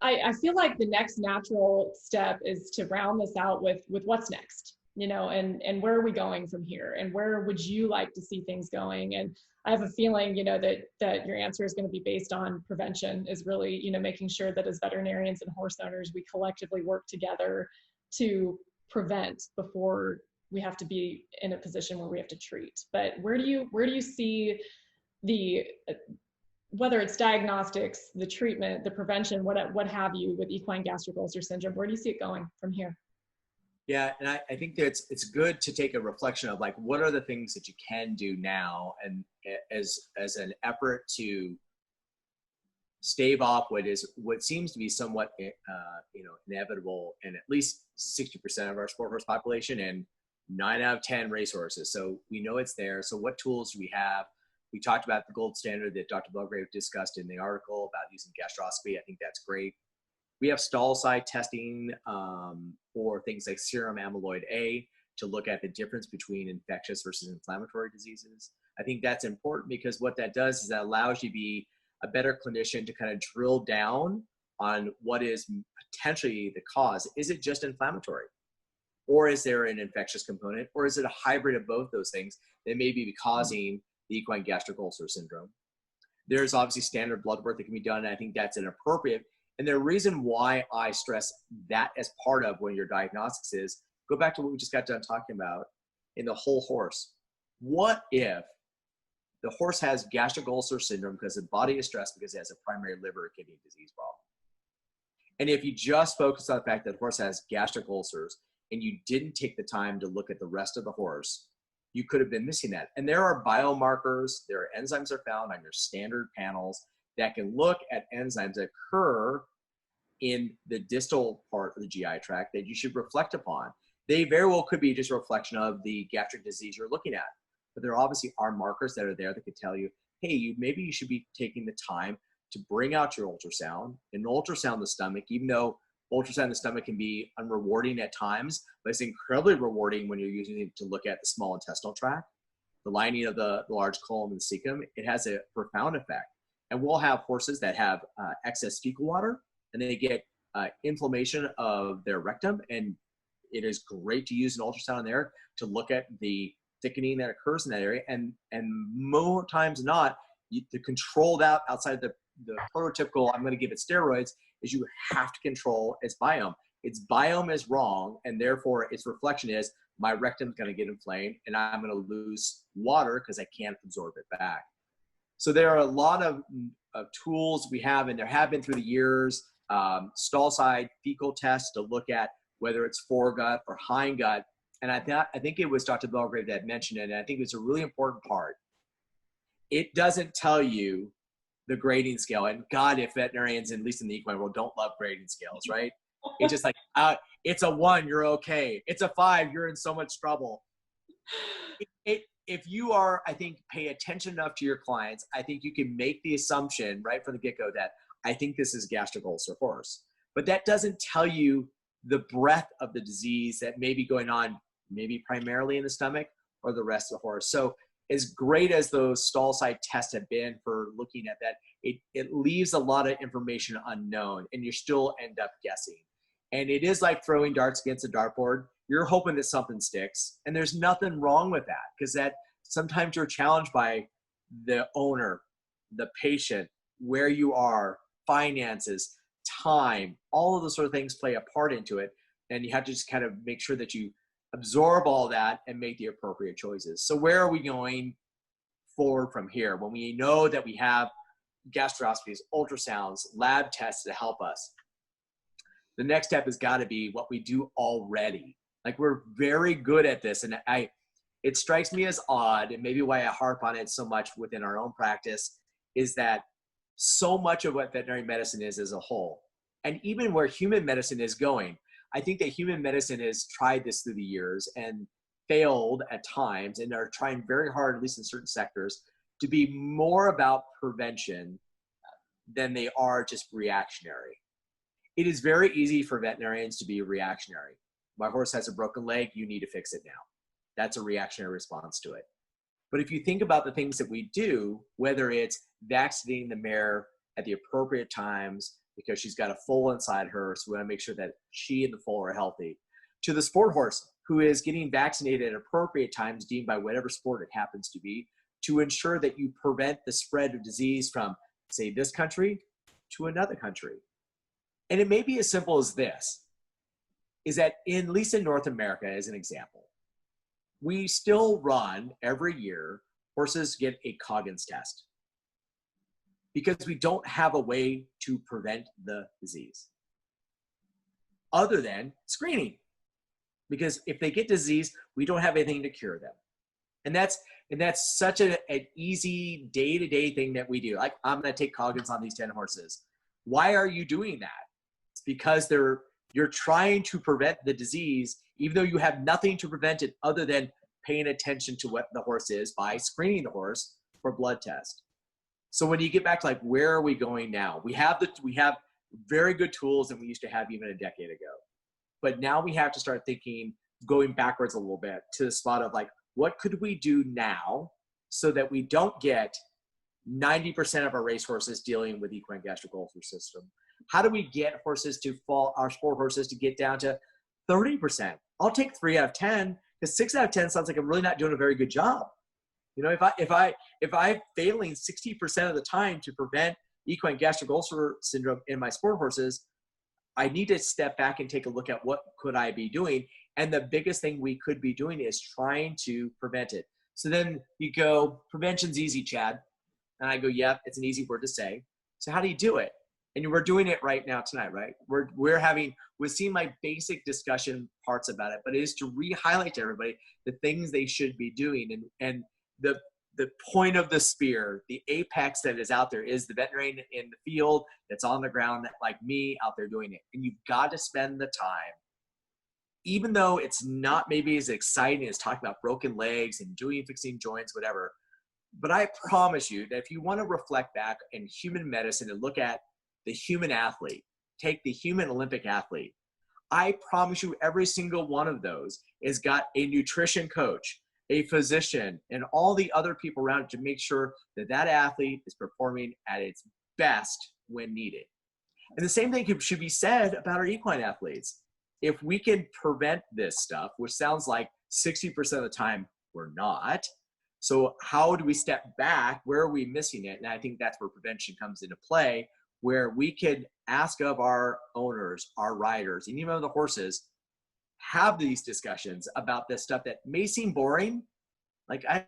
I feel like the next natural step is to round this out with what's next, you know, and where are we going from here, and where would you like to see things going? And I have a feeling, you know, that your answer is going to be based on prevention, is really, you know, making sure that as veterinarians and horse owners, we collectively work together to prevent before we have to be in a position where we have to treat. But where do you see the whether it's diagnostics, the treatment, the prevention, what have you, with equine gastric ulcer syndrome? Where do you see it going from here? Yeah, and I think that it's good to take a reflection of, like, what are the things that you can do now, and as an effort to stave off what seems to be somewhat inevitable in at least 60% of our sport horse population and 9 out of 10 racehorses. So we know it's there. So what tools do we have? We talked about the gold standard that Dr. Belgrave discussed in the article about using gastroscopy. I think that's great. We have stall side testing for things like serum amyloid A to look at the difference between infectious versus inflammatory diseases. I think that's important, because what that does is that allows you to be a better clinician to kind of drill down on what is potentially the cause. Is it just inflammatory? Or is there an infectious component? Or is it a hybrid of both those things that may be causing the equine gastric ulcer syndrome? There's obviously standard blood work that can be done, and I think that's inappropriate. And the reason why I stress that as part of one of your diagnostics is, go back to what we just got done talking about in the whole horse. What if the horse has gastric ulcer syndrome because the body is stressed because it has a primary liver or kidney disease problem? And if you just focus on the fact that the horse has gastric ulcers and you didn't take the time to look at the rest of the horse, you could have been missing that. And there are biomarkers, there are enzymes that are found on your standard panels that can look at enzymes that occur in the distal part of the GI tract that you should reflect upon. They very well could be just a reflection of the gastric disease you're looking at. But there obviously are markers that are there that could tell you, hey, maybe you should be taking the time to bring out your ultrasound and ultrasound the stomach, even though ultrasound the stomach can be unrewarding at times, but it's incredibly rewarding when you're using it to look at the small intestinal tract. the lining of the large colon and cecum, it has a profound effect. And we'll have horses that have excess fecal water, and they get inflammation of their rectum, and it is great to use an ultrasound there to look at the thickening that occurs in that area. And more times than not, to control that outside the prototypical, I'm going to give it steroids, is you have to control its biome. Its biome is wrong, and therefore its reflection is my rectum's going to get inflamed, and I'm going to lose water because I can't absorb it back. So there are a lot of tools we have, and there have been through the years, stall side fecal tests to look at whether it's foregut or hindgut. And I think it was Dr. Belgrave that mentioned it, and I think it's a really important part. It doesn't tell you the grading scale. And God, if veterinarians, at least in the equine world, don't love grading scales, right? It's just like, it's a 1, you're okay. It's a 5, you're in so much trouble. If you are, I think, pay attention enough to your clients, I think you can make the assumption right from the get-go that I think this is gastric ulcer horse. But that doesn't tell you the breadth of the disease that may be going on, maybe primarily in the stomach or the rest of the horse. So as great as those stall side tests have been for looking at that, it leaves a lot of information unknown, and you still end up guessing. And it is like throwing darts against a dartboard. You're hoping that something sticks, and there's nothing wrong with that, because that sometimes you're challenged by the owner, the patient, where you are, finances, time, all of those sort of things play a part into it. And you have to just kind of make sure that you absorb all that and make the appropriate choices. So where are we going forward from here when we know that we have gastroscopies, ultrasounds, lab tests to help us? The next step has got to be what we do already. Like, we're very good at this, and it strikes me as odd, and maybe why I harp on it so much within our own practice, is that so much of what veterinary medicine is as a whole, and even where human medicine is going, I think that human medicine has tried this through the years and failed at times, and are trying very hard, at least in certain sectors, to be more about prevention than they are just reactionary. It is very easy for veterinarians to be reactionary. My horse has a broken leg, you need to fix it now. That's a reactionary response to it. But if you think about the things that we do, whether it's vaccinating the mare at the appropriate times because she's got a foal inside her, so we want to make sure that she and the foal are healthy, to the sport horse who is getting vaccinated at appropriate times deemed by whatever sport it happens to be, to ensure that you prevent the spread of disease from, say, this country to another country. And it may be as simple as this, is that at least in North America, as an example, we still run every year, horses get a Coggins test because we don't have a way to prevent the disease other than screening. Because if they get disease, we don't have anything to cure them. And that's such an easy day-to-day thing that we do. Like, I'm going to take Coggins on these 10 horses. Why are you doing that? It's because you're trying to prevent the disease, even though you have nothing to prevent it other than paying attention to what the horse is by screening the horse for blood test. So when you get back to, like, where are we going now? We have very good tools that we used to have even a decade ago. But now we have to start thinking, going backwards a little bit, to the spot of, like, what could we do now so that we don't get 90% of our racehorses dealing with equine gastric ulcer system? How do we get horses to our sport horses to get down to 30%? I'll take 3 out of 10, because 6 out of 10 sounds like I'm really not doing a very good job. You know, if I'm failing 60% of the time to prevent equine gastric ulcer syndrome in my sport horses, I need to step back and take a look at what could I be doing. And the biggest thing we could be doing is trying to prevent it. So then you go, prevention's easy, Chad. And I go, yep, it's an easy word to say. So how do you do it? And we're doing it right now tonight, right? We're seeing my basic discussion parts about it, but it is to re-highlight to everybody the things they should be doing. And the point of the spear, the apex that is out there, is the veterinarian in the field that's on the ground, like me, out there doing it. And you've got to spend the time, even though it's not maybe as exciting as talking about broken legs and fixing joints, whatever. But I promise you that if you want to reflect back in human medicine and look at the human athlete, take the human Olympic athlete, I promise you every single one of those has got a nutrition coach a physician, and all the other people around to make sure that that athlete is performing at its best when needed. And the same thing should be said about our equine athletes. If we can prevent this stuff, which sounds like 60% of the time we're not, so how do we step back? Where are we missing it? And I think that's where prevention comes into play, where we can ask of our owners, our riders, and even the horses, have these discussions about this stuff that may seem boring. Like, I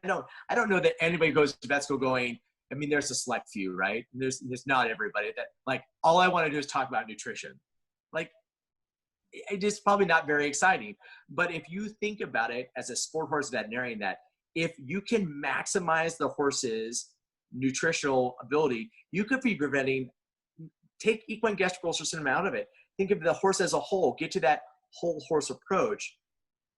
don't know that anybody goes to vet school going, I mean, there's a select few, right? There's not everybody that, like, all I want to do is talk about nutrition. Like, it just probably not very exciting. But if you think about it as a sport horse veterinarian, that if you can maximize the horse's nutritional ability, you could be preventing, take equine gastric ulcer syndrome out of it. Think of the horse as a whole, get to that whole horse approach.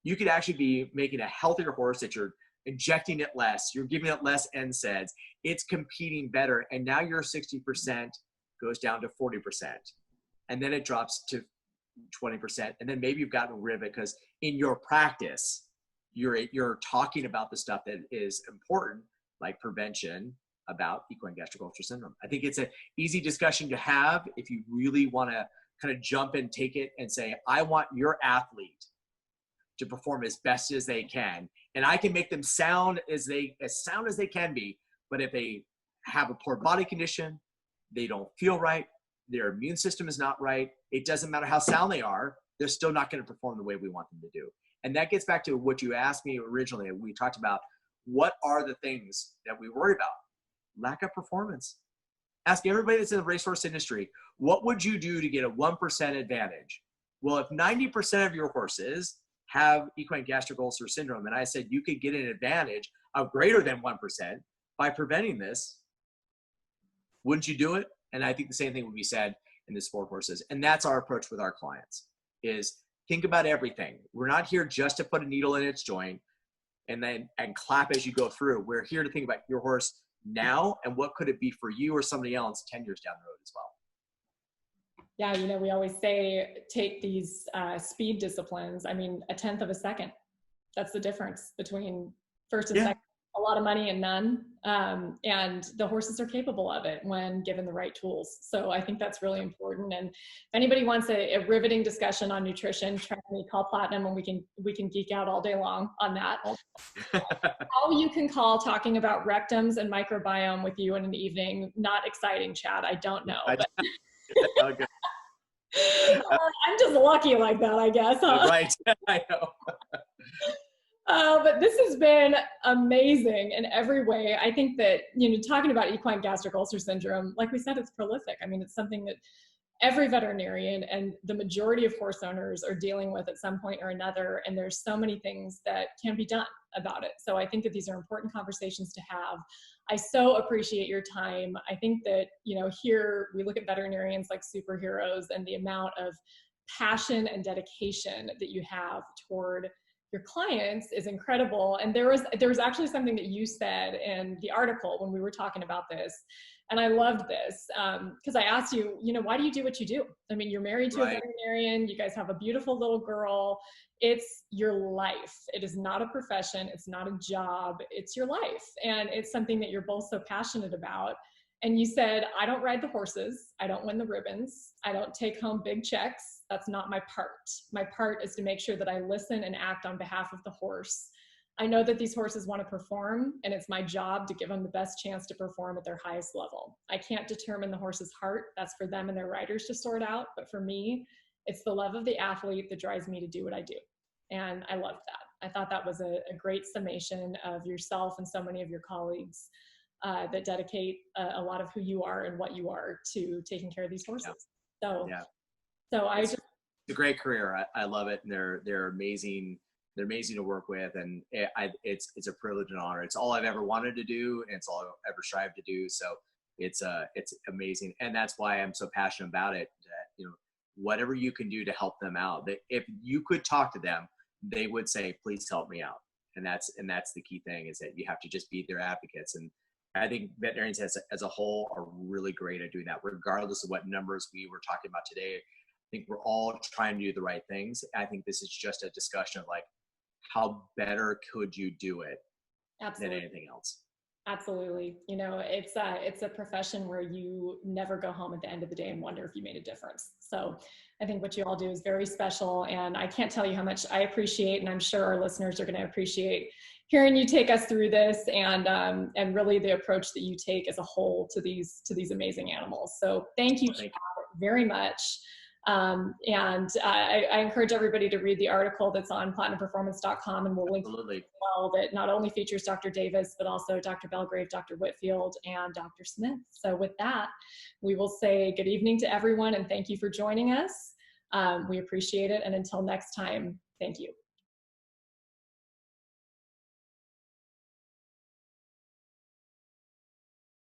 You could actually be making a healthier horse, that you're injecting it less, you're giving it less NSAIDs, it's competing better, and now your 60% goes down to 40%, and then it drops to 20%, and then maybe you've gotten rid of it because in your practice you're talking about the stuff that is important, like prevention about equine gastric ulcer syndrome. I think it's an easy discussion to have if you really want to kind of jump and take it and say, I want your athlete to perform as best as they can, and I can make them sound as sound as they can be. But if they have a poor body condition, they don't feel right, their immune system is not right, it doesn't matter how sound they are, they're still not going to perform the way we want them to do. And that gets back to what you asked me originally. We talked about what are the things that we worry about. Lack of performance. Ask everybody that's in the racehorse industry, what would you do to get a 1% advantage? Well, if 90% of your horses have equine gastric ulcer syndrome, and I said you could get an advantage of greater than 1% by preventing this, wouldn't you do it? And I think the same thing would be said in the sport horses. And that's our approach with our clients, is think about everything. We're not here just to put a needle in its joint and clap as you go through. We're here to think about your horse now and what could it be for you or somebody else 10 years down the road as well. Yeah, we always say, take these speed disciplines. I mean, 1/10 of a second. That's the difference between first and second. A lot of money and none. And the horses are capable of it when given the right tools. So I think that's really important. And if anybody wants a riveting discussion on nutrition, try me, call Platinum, and we can geek out all day long on that. How you can call talking about rectums and microbiome with you in an evening. Not exciting, Chad. I don't know. But Okay. I'm just lucky like that, I guess. Huh? Right. I know. But this has been amazing in every way. I think that, talking about equine gastric ulcer syndrome, like we said, it's prolific. I mean, it's something that every veterinarian and the majority of horse owners are dealing with at some point or another. And there's so many things that can be done about it. So I think that these are important conversations to have. I so appreciate your time. I think that, here we look at veterinarians like superheroes, and the amount of passion and dedication that you have toward your clients is incredible. And there was actually something that you said in the article when we were talking about this, and I loved this because I asked you, why do you do what you do? I mean, you're married to a veterinarian, you guys have a beautiful little girl. It's your life. It is not a profession. It's not a job. It's your life. And it's something that you're both so passionate about. And you said, I don't ride the horses. I don't win the ribbons. I don't take home big checks. That's not my part. My part is to make sure that I listen and act on behalf of the horse. I know that these horses want to perform, and it's my job to give them the best chance to perform at their highest level. I can't determine the horse's heart. That's for them and their riders to sort out. But for me, it's the love of the athlete that drives me to do what I do. And I loved that. I thought that was a great summation of yourself and so many of your colleagues that dedicate a lot of who you are and what you are to taking care of these horses. Yeah. So it's a great career. I love it. And they're amazing. They're amazing to work with. And it's a privilege and honor. It's all I've ever wanted to do. And it's all I've ever strived to do. So it's amazing. And that's why I'm so passionate about it. That, whatever you can do to help them out, that if you could talk to them, they would say, please help me out. And that's the key thing, is that you have to just be their advocates. And I think veterinarians as a whole are really great at doing that, regardless of what numbers we were talking about today. I think we're all trying to do the right things. I think this is just a discussion of, like, how better could you do it Absolutely. than anything else. Absolutely. You know, it's a profession where you never go home at the end of the day and wonder if you made a difference. So I think what you all do is very special, and I can't tell you how much I appreciate, and I'm sure our listeners are going to appreciate hearing you take us through this, and really the approach that you take as a whole to these amazing animals. So thank you very much. I encourage everybody to read the article that's on platinumperformance.com, and we'll link as well, that not only features Dr. Davis, but also Dr. Belgrave, Dr. Whitfield, and Dr. Smith. So with that, we will say good evening to everyone, and thank you for joining us. We appreciate it. And until next time, thank you.